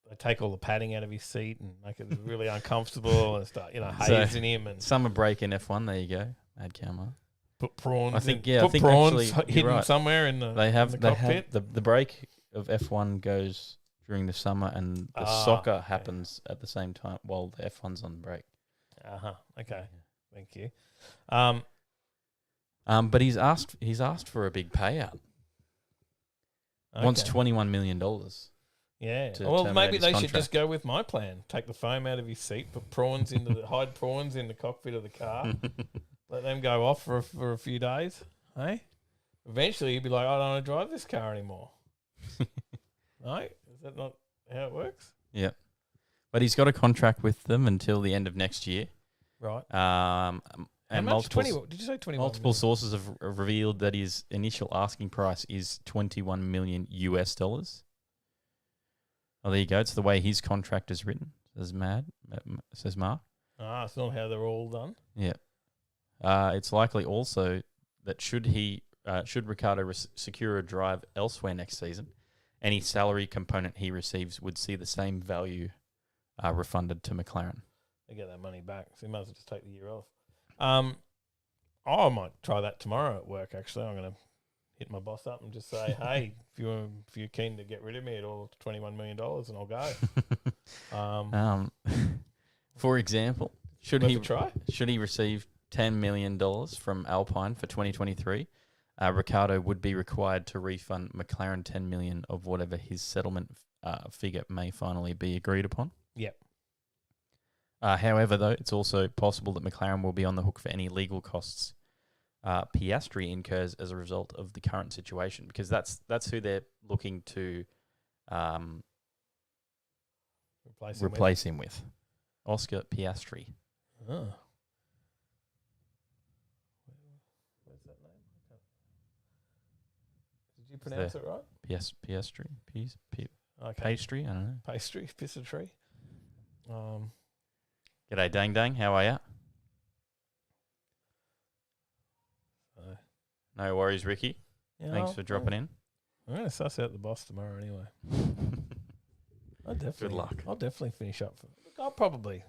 They take all the padding out of his seat and make it really uncomfortable and start, hazing him and summer break in F1. There you go. Mad camera. Put prawns. I think put prawns hidden somewhere in the. They have cockpit. The break of F1 goes during the summer and the soccer happens at the same time while the F1's on break. Okay. Thank you. But he's asked for a big payout. Okay. Wants $21 million. Yeah. Well, maybe they should just go with my plan. Take the foam out of his seat, put prawns hide prawns in the cockpit of the car, let them go off for a few days. Hey, eventually you'd be like, I don't want to drive this car anymore. No, is that not how it works? Yeah, but he's got a contract with them until the end of next year. Right. And how much? 20? Did you say 21? Multiple sources have revealed that his initial asking price is $21 million US. Oh, there you go. It's the way his contract is written. Says Mark. It's not how they're all done. Yeah. It's likely also that should Ricciardo secure a drive elsewhere next season, any salary component he receives would see the same value refunded to McLaren. They get that money back, so you might as well just take the year off. I might try that tomorrow at work. Actually, I'm going to hit my boss up and just say, "Hey, if you're keen to get rid of me at all, $21 million, and I'll go." For example, should try? he receive $10 million from Alpine for 2023? Ricciardo would be required to refund McLaren $10 million of whatever his settlement figure may finally be agreed upon. Yep. However, though, it's also possible that McLaren will be on the hook for any legal costs Piastri incurs as a result of the current situation, because that's who they're looking to replace him with. Oscar Piastri. Oh. Where's that name? Did you pronounce it right? Piastri? Okay. Pastry? I don't know. Pastry? Pistry? G'day, Dang Dang. How are ya? No worries, Ricky. Yeah, Thanks for dropping in. I'm going to suss out the boss tomorrow anyway. Good luck. I'll definitely finish up. I'll probably,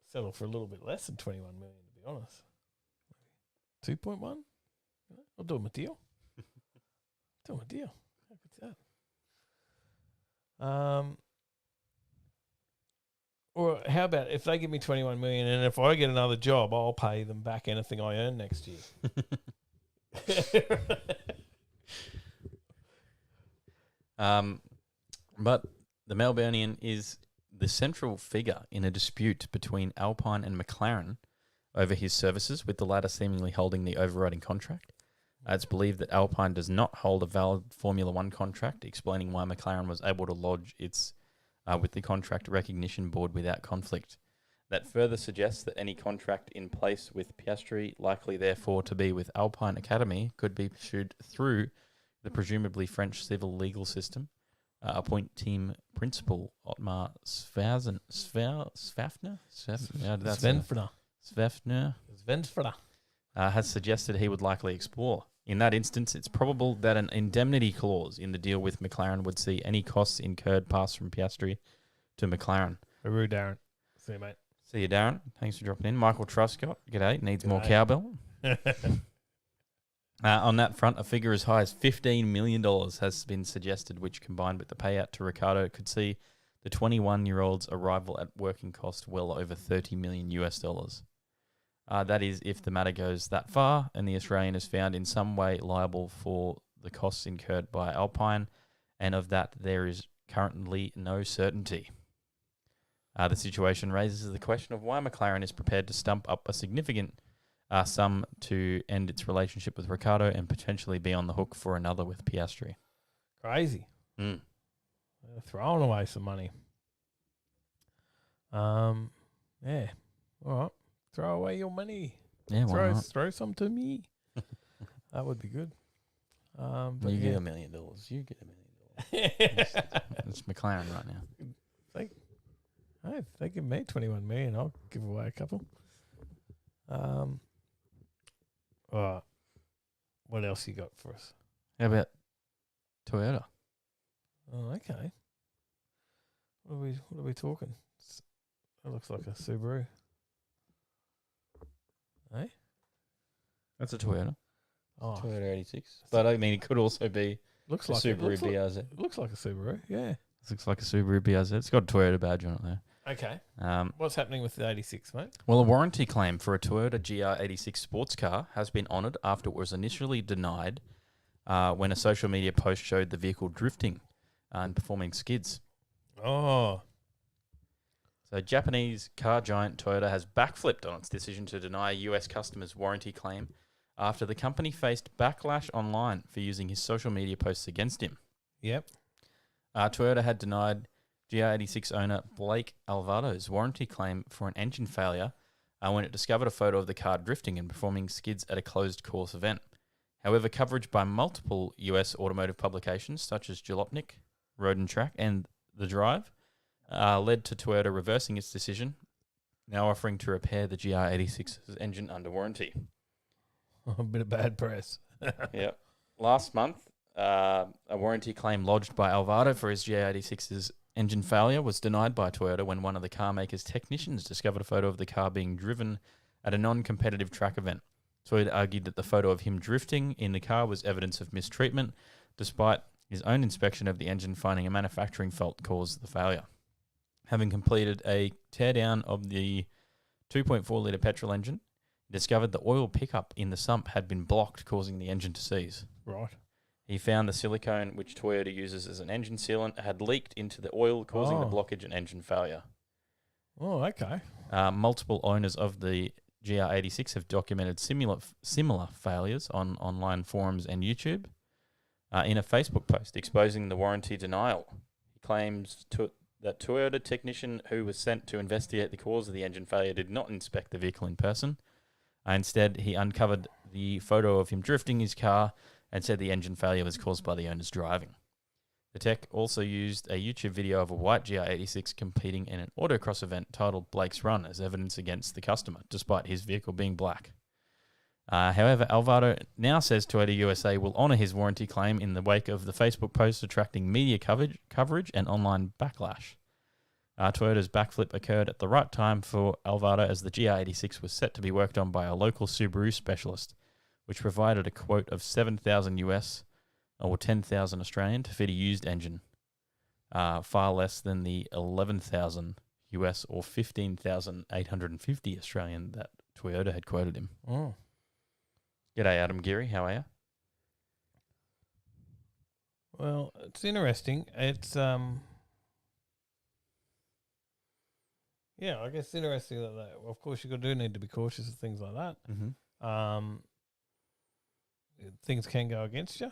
settle for a little bit less than 21 million, to be honest. 2.1? I'll do him a deal. How good's that? Or how about if they give me 21 million and if I get another job, I'll pay them back anything I earn next year. But the Melburnian is the central figure in a dispute between Alpine and McLaren over his services, with the latter seemingly holding the overriding contract. It's believed that Alpine does not hold a valid Formula One contract, explaining why McLaren was able to lodge its with the Contract Recognition Board without conflict. That further suggests that any contract in place with Piastri, likely therefore to be with Alpine Academy, could be pursued through the presumably French civil legal system. Appoint team principal Otmar Svenfner has suggested he would likely explore. In that instance, it's probable that an indemnity clause in the deal with McLaren would see any costs incurred pass from Piastri to McLaren. Hooroo, Darren. See you, mate. See you, Darren. Thanks for dropping in. Michael Truscott, g'day. Needs more cowbell. On that front, a figure as high as $15 million has been suggested, which combined with the payout to Ricciardo could see the 21-year-old's arrival at working cost well over $30 million US. That is, if the matter goes that far and the Australian is found in some way liable for the costs incurred by Alpine, and of that there is currently no certainty. The situation raises the question of why McLaren is prepared to stump up a significant sum to end its relationship with Ricciardo and potentially be on the hook for another with Piastri. Crazy. They're throwing away some money. Yeah. All right. Throw away your money. Yeah, why not? Throw some to me. That would be good. But you get $1 million. You get $1 million. It's McLaren right now. If they give me 21 million, I'll give away a couple. All right. What else you got for us? How about Toyota? Oh, okay. What are we talking? That looks like a Subaru. Hey? That's a Toyota. Oh. Toyota 86. But I mean, it could also be looks a like Subaru BRZ. It looks like a Subaru, yeah. This looks like a Subaru BRZ. It's got a Toyota badge on it there. Okay. What's happening with the 86, mate? Well, a warranty claim for a Toyota GR86 sports car has been honoured after it was initially denied when a social media post showed the vehicle drifting and performing skids. Oh. So Japanese car giant Toyota has backflipped on its decision to deny a US customer's warranty claim after the company faced backlash online for using his social media posts against him. Yep. Toyota had denied GR86 owner Blake Alvado's warranty claim for an engine failure when it discovered a photo of the car drifting and performing skids at a closed course event. However, coverage by multiple US automotive publications such as Jalopnik, Road and Track, and The Drive led to Toyota reversing its decision. now offering to repair the GR86's engine under warranty. A bit of bad press. Yep. Last month, a warranty claim lodged by Alvarado for his GR86's engine failure was denied by Toyota when one of the car maker's technicians discovered a photo of the car being driven at a non-competitive track event. Toyota argued that the photo of him drifting in the car was evidence of mistreatment, despite his own inspection of the engine finding a manufacturing fault caused the failure. Having completed a teardown of the 2.4-litre petrol engine, he discovered the oil pickup in the sump had been blocked, causing the engine to seize. Right. He found the silicone, which Toyota uses as an engine sealant, had leaked into the oil, causing the blockage and engine failure. Oh, okay. Multiple owners of the GR86 have documented similar failures on online forums and YouTube. In a Facebook post exposing the warranty denial, he claims that Toyota technician who was sent to investigate the cause of the engine failure did not inspect the vehicle in person. Instead, he uncovered the photo of him drifting his car and said the engine failure was caused by the owner's driving. The tech also used a YouTube video of a white GR86 competing in an autocross event titled Blake's Run as evidence against the customer, despite his vehicle being black. However, Alvarado now says Toyota USA will honour his warranty claim in the wake of the Facebook post attracting media coverage and online backlash. Toyota's backflip occurred at the right time for Alvarado as the GR86 was set to be worked on by a local Subaru specialist, which provided a quote of $7,000 US or 10,000 Australian to fit a used engine, far less than the 11,000 US or 15,850 Australian that Toyota had quoted him. Oh. G'day, Adam Geary. How are you? Well, it's interesting. It's yeah, I guess interesting that of course you do need to be cautious of things like that. Mm-hmm. Things can go against you.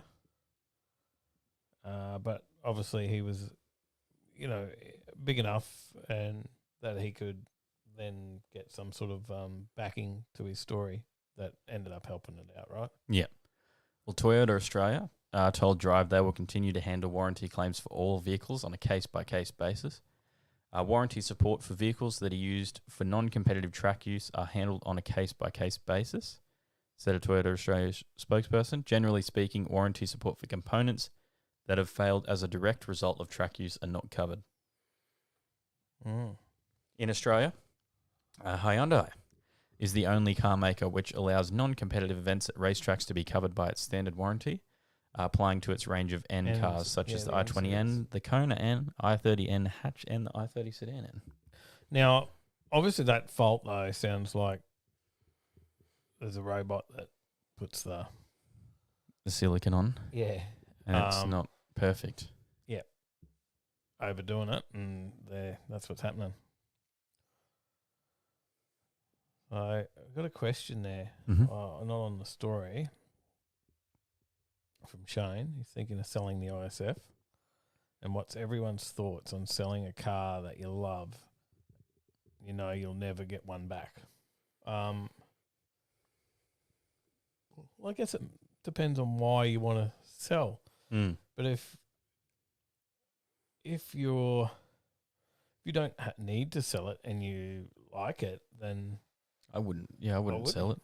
But obviously he was, big enough and that he could then get some sort of backing to his story that ended up helping it out, right? Yeah. Well, Toyota Australia told Drive they will continue to handle warranty claims for all vehicles on a case-by-case basis. Warranty support for vehicles that are used for non-competitive track use are handled on a case-by-case basis, said a Toyota Australia spokesperson. Generally speaking, warranty support for components that have failed as a direct result of track use are not covered. In Australia, Hyundai is the only car maker which allows non-competitive events at racetracks to be covered by its standard warranty, applying to its range of N cars such as the i20N, the Kona N, i30N hatch, and the i30 sedan N. Now, obviously that fault though sounds like there's a robot that puts the silicon on. Yeah. And it's not perfect. Yeah. Overdoing it, and that's what's happening. I've got a question there, not on the story, from Shane. He's thinking of selling the ISF. And what's everyone's thoughts on selling a car that you love? You know you'll never get one back. Well, I guess it depends on why you want to sell. But if you don't need to sell it and you like it, then I wouldn't sell it.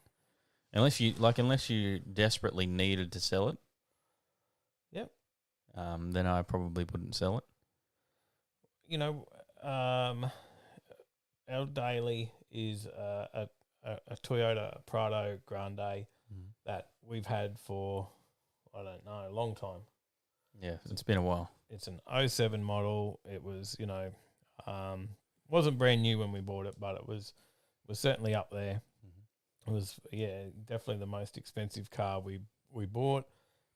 Unless you desperately needed to sell it. Yep. Then I probably wouldn't sell it. Our daily is a Toyota Prado Grande that we've had for, I don't know, a long time. Yeah, it's been a while. It's an 07 model. It was, wasn't brand new when we bought it, but it was certainly up there. It was, definitely the most expensive car we bought.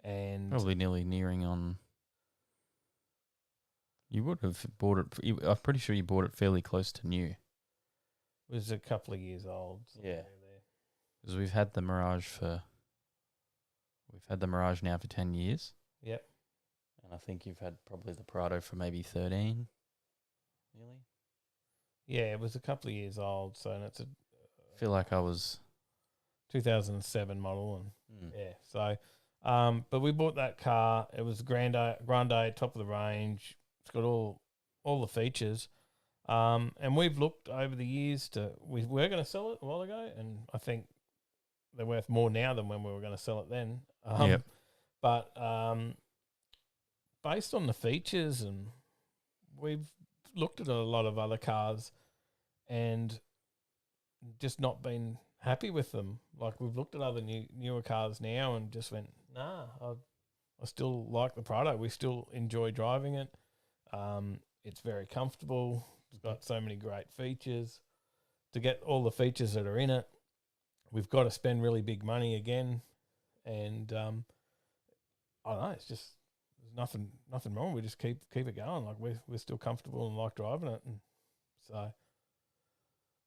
And probably nearly nearing on. You would have bought it. I'm pretty sure you bought it fairly close to new. It was a couple of years old. Yeah, because we've had the Mirage now for 10 years. Yep. And I think you've had probably the Prado for maybe 13. Nearly. Yeah, it was a couple of years old. So it's I feel like I was 2007 model, and So, but we bought that car. It was Grande, top of the range. It's got all the features. And we've looked over the years we were going to sell it a while ago, and I think they're worth more now than when we were going to sell it then. Yep. But based on the features, and we've looked at a lot of other cars and just not been happy with them. Like, we've looked at other newer cars now and just went, nah, I still like the Prado. We still enjoy driving it. It's very comfortable. It's got so many great features. To get all the features that are in it, we've got to spend really big money again. And I don't know, it's just there's nothing wrong. We just keep it going. Like, we're still comfortable and like driving it. And so,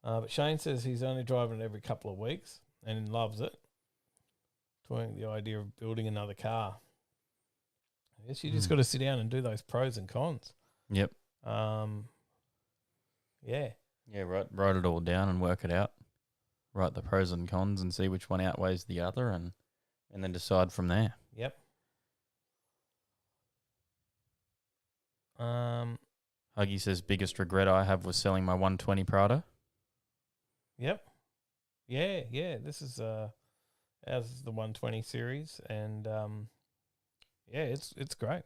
but Shane says he's only driving it every couple of weeks and loves it. Toying the idea of building another car. I guess you just got to sit down and do those pros and cons. Yep. Yeah. Yeah, write it all down and work it out. Write the pros and cons and see which one outweighs the other, and then decide from there. Yep. Huggy says, biggest regret I have was selling my 120 Prado. Yep. Yeah. This is ours is the 120 series, and yeah, it's great.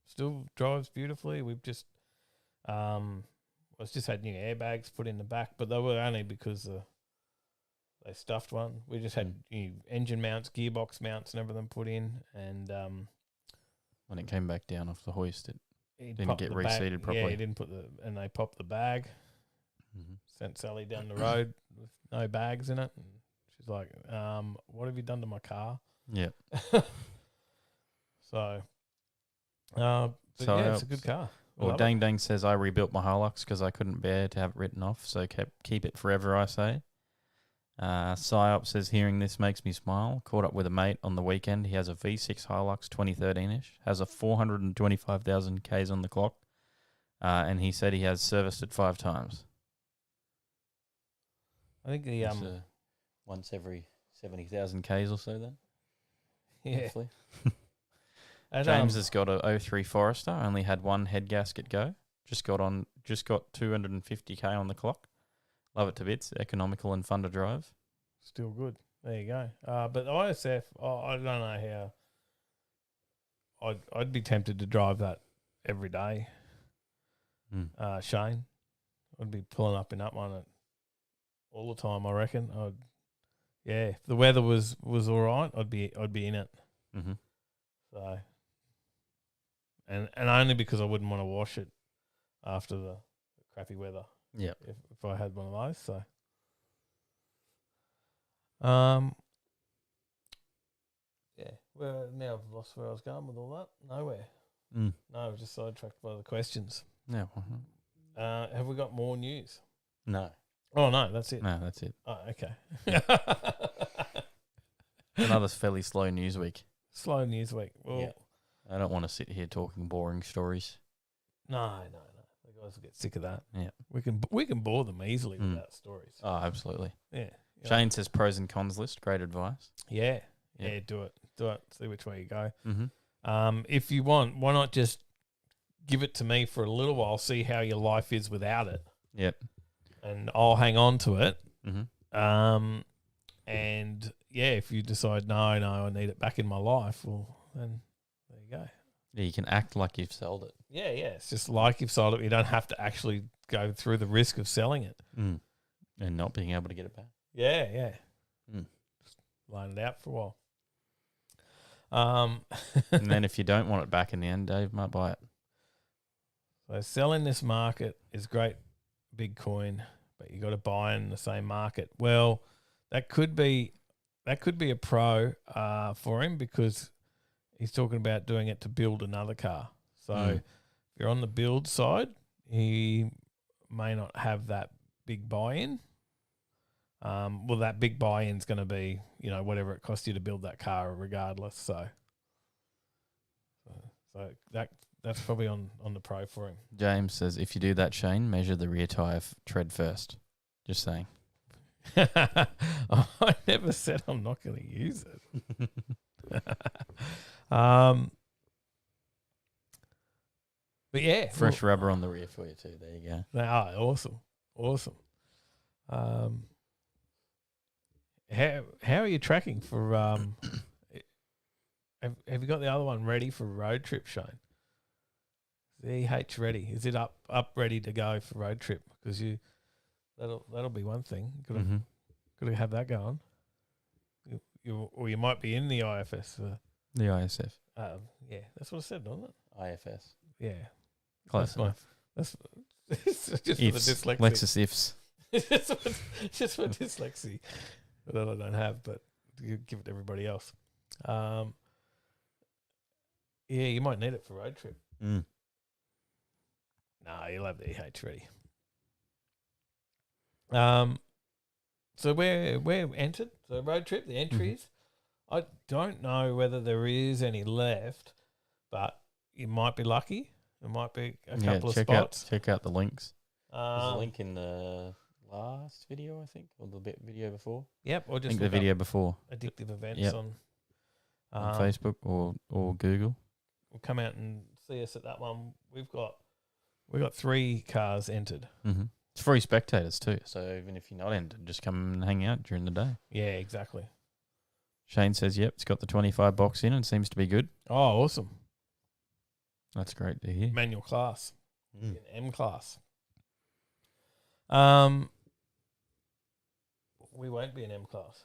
Still drives beautifully. We've just it's just had new airbags put in the back, but they were only because they stuffed one. We just had new engine mounts, gearbox mounts, and everything put in, and when it came back down off the hoist, it didn't get the reseated bag. properly. Yeah, he didn't and they popped the bag. Sent Sally down the road with no bags in it, and she's like, "What have you done to my car?" Yep. So, but yeah, it's a good car. Well, Dang Dang says, I rebuilt my Hilux because I couldn't bear to have it written off, so keep it forever, I say. Psyop says, hearing this makes me smile. Caught up with a mate on the weekend. He has a V6 Hilux 2013-ish, has a 425,000 Ks on the clock, and he said he has serviced it 5 times. I think the once every 70,000 Ks or so then. Yeah. Hopefully. James has got a 03 Forester, only had one head gasket go. Just got 250k on the clock. Love it to bits. Economical and fun to drive. Still good. There you go. But the ISF, I don't know how. I'd be tempted to drive that every day. Shane, I'd be pulling up and up on it all the time. I reckon. If the weather was all right, I'd be in it. Mm-hmm. So. And only because I wouldn't want to wash it after the crappy weather. Yeah. If I had one of those, so. Yeah. Well, now I've lost where I was going with all that. Nowhere. No, I was just sidetracked by the questions. Yeah. Have we got more news? No. Oh no, that's it. No, that's it. Oh, okay. Another fairly slow news week. Slow news week. Well. Yeah. I don't want to sit here talking boring stories. No. The guys will get sick of that. Yeah. We can bore them easily without stories. Oh, absolutely. Yeah. Shane says pros and cons list. Great advice. Yeah. Yep. Yeah, do it. See which way you go. Mm-hmm. If you want, why not just give it to me for a little while, see how your life is without it. Yep. And I'll hang on to it. Mm-hmm. And yeah, if you decide, no, I need it back in my life, well, then there you go. Yeah, you can act like you've sold it. Yeah. It's just like you've sold it. You don't have to actually go through the risk of selling it. And not being able to get it back. Yeah. Just line it out for a while. And then if you don't want it back in the end, Dave might buy it. So selling this market is great, big coin, but you got to buy in the same market. Well, that could be a pro for him, because he's talking about doing it to build another car. So if you're on the build side, he may not have that big buy-in. Well, that big buy-in is going to be, whatever it costs you to build that car regardless. So that's probably on the pro for him. James says, if you do that, Shane, measure the rear tyre tread first. Just saying. I never said I'm not going to use it. But yeah, Fresh rubber on the rear for you too. There you go. They are awesome. How are you tracking for have you got the other one ready for road trip, Shane? The EH ready? Is it up ready to go for road trip? Because that'll be one thing. Gotta have that going. You might be in the IFS. The ISF. Yeah, that's what I said, wasn't it? IFS. Yeah, Close enough. That's just for the Ifs. dyslexia. Lexus ifs. just for dyslexia that I don't have, but you give it to everybody else. Yeah, you might need it for road trip. Mm. No, you'll have the EH ready. So we're entered. So road trip, the entries. I don't know whether there is any left, but you might be lucky. There might be a couple of spots. Check out the links. There's a Um, link in the last video, I think, or the video before. Yep, or I just think the look up video before addictive events Yep. on Facebook or Google. We'll come out and see us at that one. We've got 3 cars entered. Mm-hmm. It's free spectators too, so even if you're not entered, just come and hang out during the day. Yeah, exactly. Shane says, yep, it's got the 25 box in and seems to be good. Oh, awesome. That's great to hear. Manual class. Mm. M class. We won't be an M class.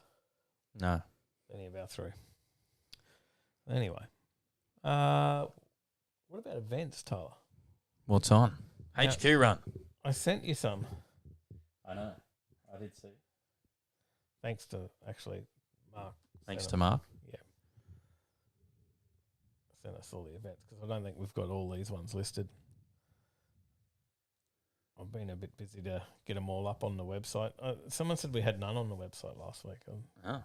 No. Any of our 3. Anyway. What about events, Tyler? What's on? Yeah. HQ run. I sent you some. I know. I did see. Thanks to actually Mark. Thanks sent to us- Mark. Yeah. Sent us all the events because I don't think we've got all these ones listed. I've been a bit busy to get them all up on the website. Someone said we had none on the website last week. Oh.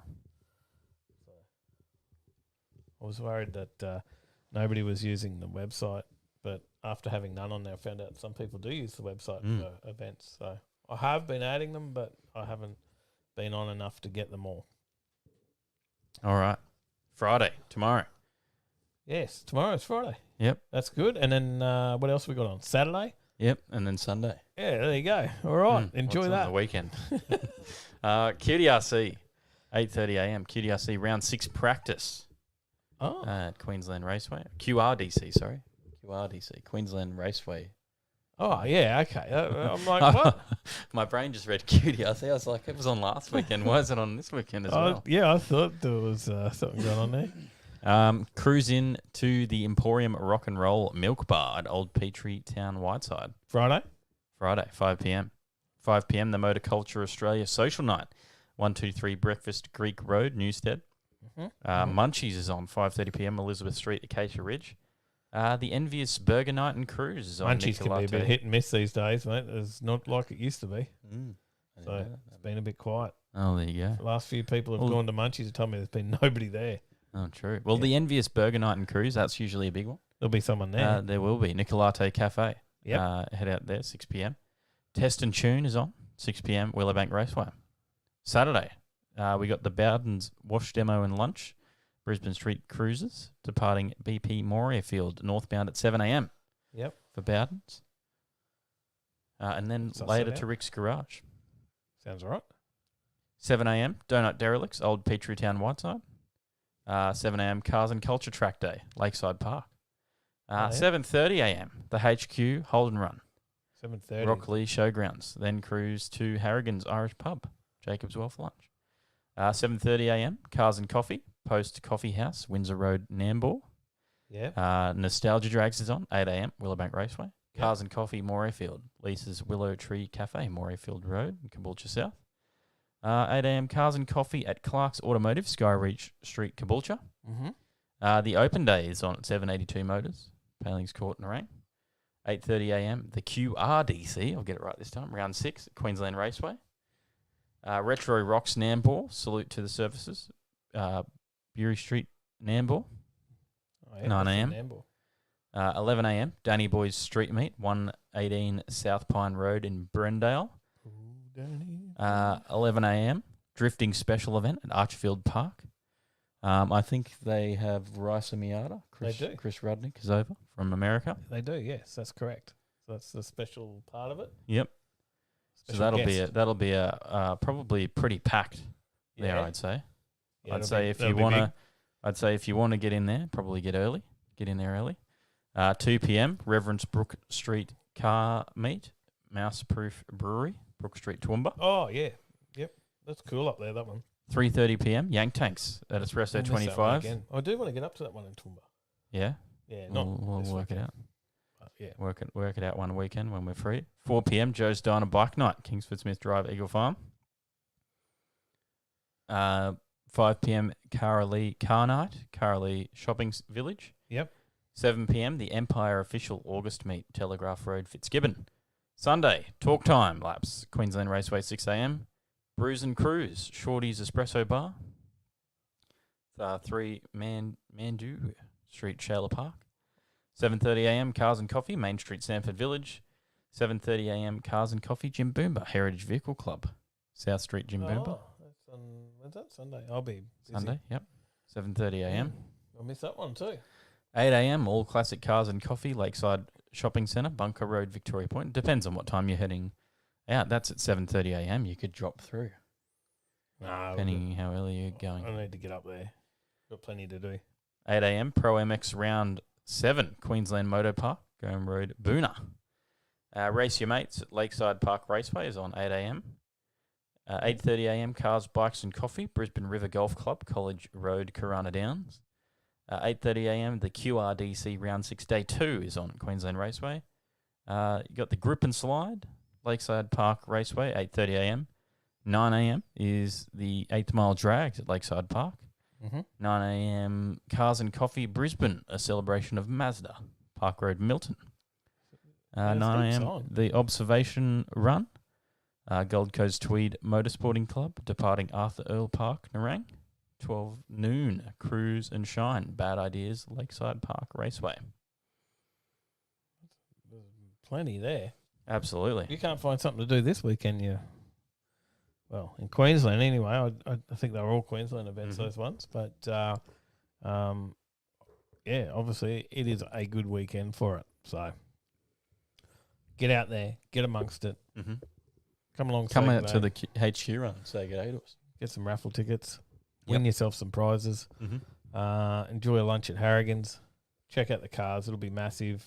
I was worried that nobody was using the website, but after having none on there, I found out some people do use the website for events. So I have been adding them, but I haven't been on enough to get them all. All right. Friday, tomorrow. Yes, tomorrow's Friday. Yep. That's good. And then what else we got on? Saturday? Yep. And then Sunday. Yeah, there you go. All right. Enjoy What's on that. the weekend. QDRC, 8:30 a.m. QDRC round 6 practice at Queensland Raceway. QRDC, Queensland Raceway. Oh, yeah, okay. I'm like, what? My brain just read QDRC. I was like, it was on last weekend. Why is it on this weekend as well? Yeah, I thought there was something going on there. Cruise in to the Emporium Rock and Roll Milk Bar at Old Petrie Town, Whiteside. Friday, 5 p.m. 5 p.m. the Motorculture Australia Social Night, 123 Breakfast Greek Road, Newstead. Munchies is on 5:30 p.m. Elizabeth Street, Acacia Ridge. The Envious Burger Night and Cruise is on Munchies can be a bit hit and miss these days, mate. It's not like it used to be. So it's been a bit quiet. Oh, there you go. The last few people have gone to Munchies and told me there's been nobody there. Oh, true. Well, the Envious Burger Night and Cruise, that's usually a big one. There'll be someone there. There will be. Nicolate Cafe. Yep. Head out there, 6 p.m. Test and Tune is on, 6 p.m. Willowbank Raceway. Saturday, we got the Bowden's Wash Demo and Lunch, Brisbane Street Cruises, departing BP Morayfield, northbound at 7 a.m. Yep. For Bowden's. And then So later set out. to Rick's Garage. Sounds all right. 7 a.m. Donut Derelicts, Old Petrie Town, Whiteside. 7 a.m. Cars and Culture Track Day, Lakeside Park. 7:30 a.m. the HQ Holden Run, 7:30. Rockley Showgrounds. Then cruise to Harrigan's Irish Pub, Jacob's Well for lunch. 7:30 a.m. Cars and Coffee, Post Coffee House, Windsor Road, Nambour. Yeah. Nostalgia Drags is on, 8 a.m. Willowbank Raceway. Cars and Coffee, Morayfield. Lisa's Willow Tree Cafe, Morayfield Road, Caboolture South. 8 a.m. Cars and Coffee at Clark's Automotive, Skyreach Street, Caboolture. The open day is on at 782 Motors, Palings Court, Nerang. 8:30 a.m. The QRDC, I'll get it right this time, round 6 at Queensland Raceway. Retro Rocks, Nambour, salute to the services. Bury Street, Nambour. 9 a.m. 11 a.m. Danny Boy's Street Meet, 118 South Pine Road in Brendale. 11 a.m. Drifting Special Event at Archfield Park. I think they have Raisa Miata. They do. Chris Rudnick is over from America. They do, yes, that's correct. So that's the special part of it. Yep. So that'll be a probably pretty packed there. I'd say. Yeah, I'd say if you want to get in there, probably get in there early. 2 p.m. Reverence Brook Street Car Meet, Mouseproof Brewery, Brook Street, Toowoomba. Oh yeah, yep, that's cool up there. That one. 3:30 p.m. Yank Tanks at Espresso 25. I do want to get up to that one in Toowoomba. Yeah. Yeah, We'll work it out. Yeah. Work it out one weekend when we're free. 4 p.m. Joe's Diner Bike Night, Kingsford Smith Drive, Eagle Farm. 5 p.m. Caralee Car Night, Caralee Shopping Village. Yep. 7 p.m. the Empire Official August Meet, Telegraph Road, Fitzgibbon. Sunday, Talk Time Laps, Queensland Raceway, 6 a.m. Brews and Cruise, Shorty's Espresso Bar. 3 Mandu Street, Shayla Park. 7:30 a.m. Cars and Coffee, Main Street, Sanford Village. 7:30 a.m. Cars and Coffee, Jim Boomba, Heritage Vehicle Club, South Street, Jim Boomba. That's on, when's that? Sunday. I'll be busy. Sunday, yep. 7:30 a.m. I'll miss that one too. 8 a.m. All Classic Cars and Coffee, Lakeside Shopping Centre, Bunker Road, Victoria Point. Depends on what time you're heading out. That's at 7:30 a.m. You could drop through. No, Depending how early you're going. I need to get up there. Got plenty to do. 8 a.m. Pro MX Round 7, Queensland Moto Park, Graham Road, Boona. Race Your Mates at Lakeside Park Raceway is on 8 a.m. 8:30 a.m. Cars, Bikes and Coffee, Brisbane River Golf Club, College Road, Corunna Downs. 8:30 a.m. the QRDC Round 6 Day 2 is on Queensland Raceway. You got the Grip and Slide, Lakeside Park Raceway, 8:30 a.m. 9 a.m. is the 8th Mile Drags at Lakeside Park. 9 a.m. Cars and Coffee Brisbane, a celebration of Mazda, Park Road, Milton. 9 a.m. the Observation Run, Gold Coast Tweed Motorsporting Club, departing Arthur Earl Park, Nerang. 12 noon, Cruise and Shine, Bad Ideas, Lakeside Park Raceway. Plenty there. Absolutely. You can't find something to do this weekend, well, in Queensland anyway. I think they were all Queensland events, those ones. But, obviously it is a good weekend for it. So get out there, get amongst it. Come along. Come out to the HQ run, say good day to us. Get some raffle tickets. Win yourself some prizes. Enjoy a lunch at Harrigan's. Check out the cars. It'll be massive.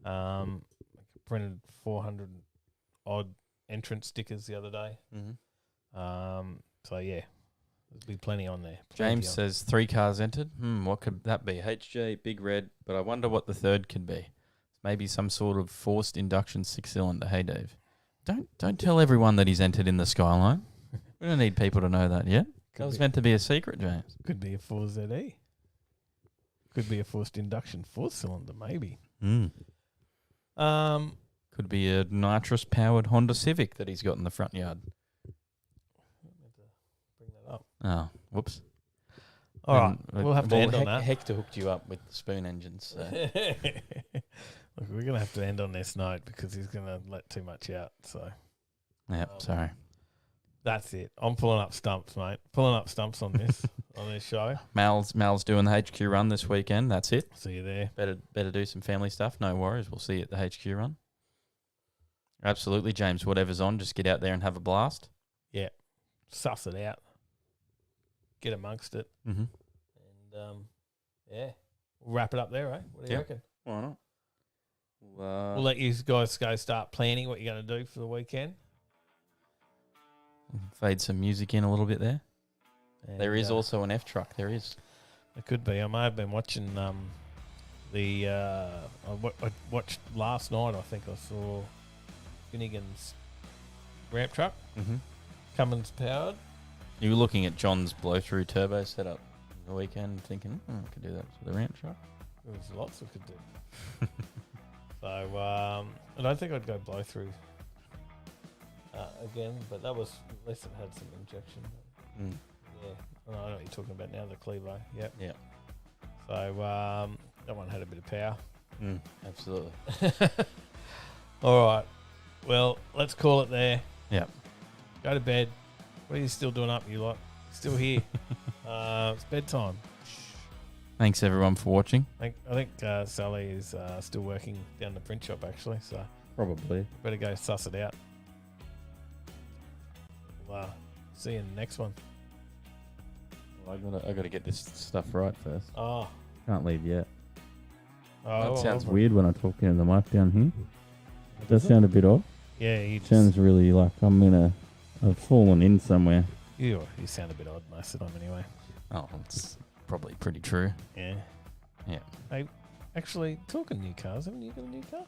Printed 400 odd entrance stickers the other day. So yeah, there'll be plenty on there. James says 3 cars entered. What could that be? HJ, Big Red, but I wonder what the third could be. Maybe some sort of forced induction 6-cylinder. Hey Dave, don't tell everyone that he's entered in the Skyline. We don't need people to know that yet. That was meant to be a secret, James. Could be a 4ZE. Could be a forced induction 4-cylinder, maybe. Could be a nitrous-powered Honda Civic that he's got in the front yard. Bring that up. Oh, whoops. All right, we'll have to end on that. Hector hooked you up with the spoon engines. So. Look, we're going to have to end on this note because he's going to let too much out. So, sorry. That's it. I'm pulling up stumps, mate. Pulling up stumps on this show. Mal's doing the HQ run this weekend. That's it. See you there. Better do some family stuff. No worries. We'll see you at the HQ run. Absolutely, James. Whatever's on, just get out there and have a blast. Yeah. Suss it out. Get amongst it. And, we'll wrap it up there, right? What do you reckon? Why not? We'll let you guys go start planning what you're going to do for the weekend. Fade some music in a little bit there. And there is also an F truck. There is. It could be. I may have been watching I watched last night. I think I saw Finnegan's ramp truck. Cummins powered. You were looking at John's blow-through turbo setup the weekend, thinking, I could do that for the ramp truck. There was lots we could do. So I don't think I'd go blow-through again, but that was at least it had some injection. Yeah, I know what you're talking about now, the Clevo. Yep. Yeah. So that one had a bit of power. Absolutely. All right. Well, let's call it there. Yep. Go to bed. What are you still doing up, you lot? Still here. It's bedtime. Thanks everyone for watching. I think Sally is still working down the print shop actually, so Probably. better go suss it out. Wow. See you in the next one. Well, I gotta get this stuff right first. Oh. Can't leave yet. Oh, That sounds weird when I talk into the mic down here. It does sound a bit odd. Yeah, you Sounds really like I've fallen in somewhere. you sound a bit odd most of the time anyway. Oh, it's probably pretty true. Yeah. Yeah. Hey, actually, talking new cars, haven't you got a new car?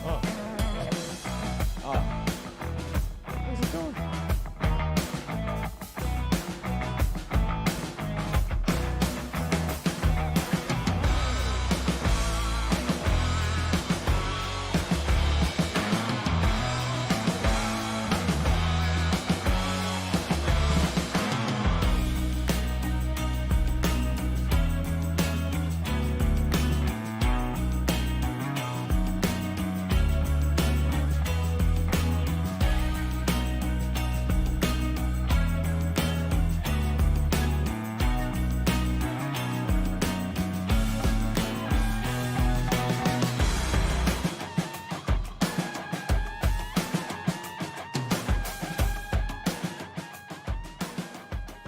Oh. Oh. Where's it going?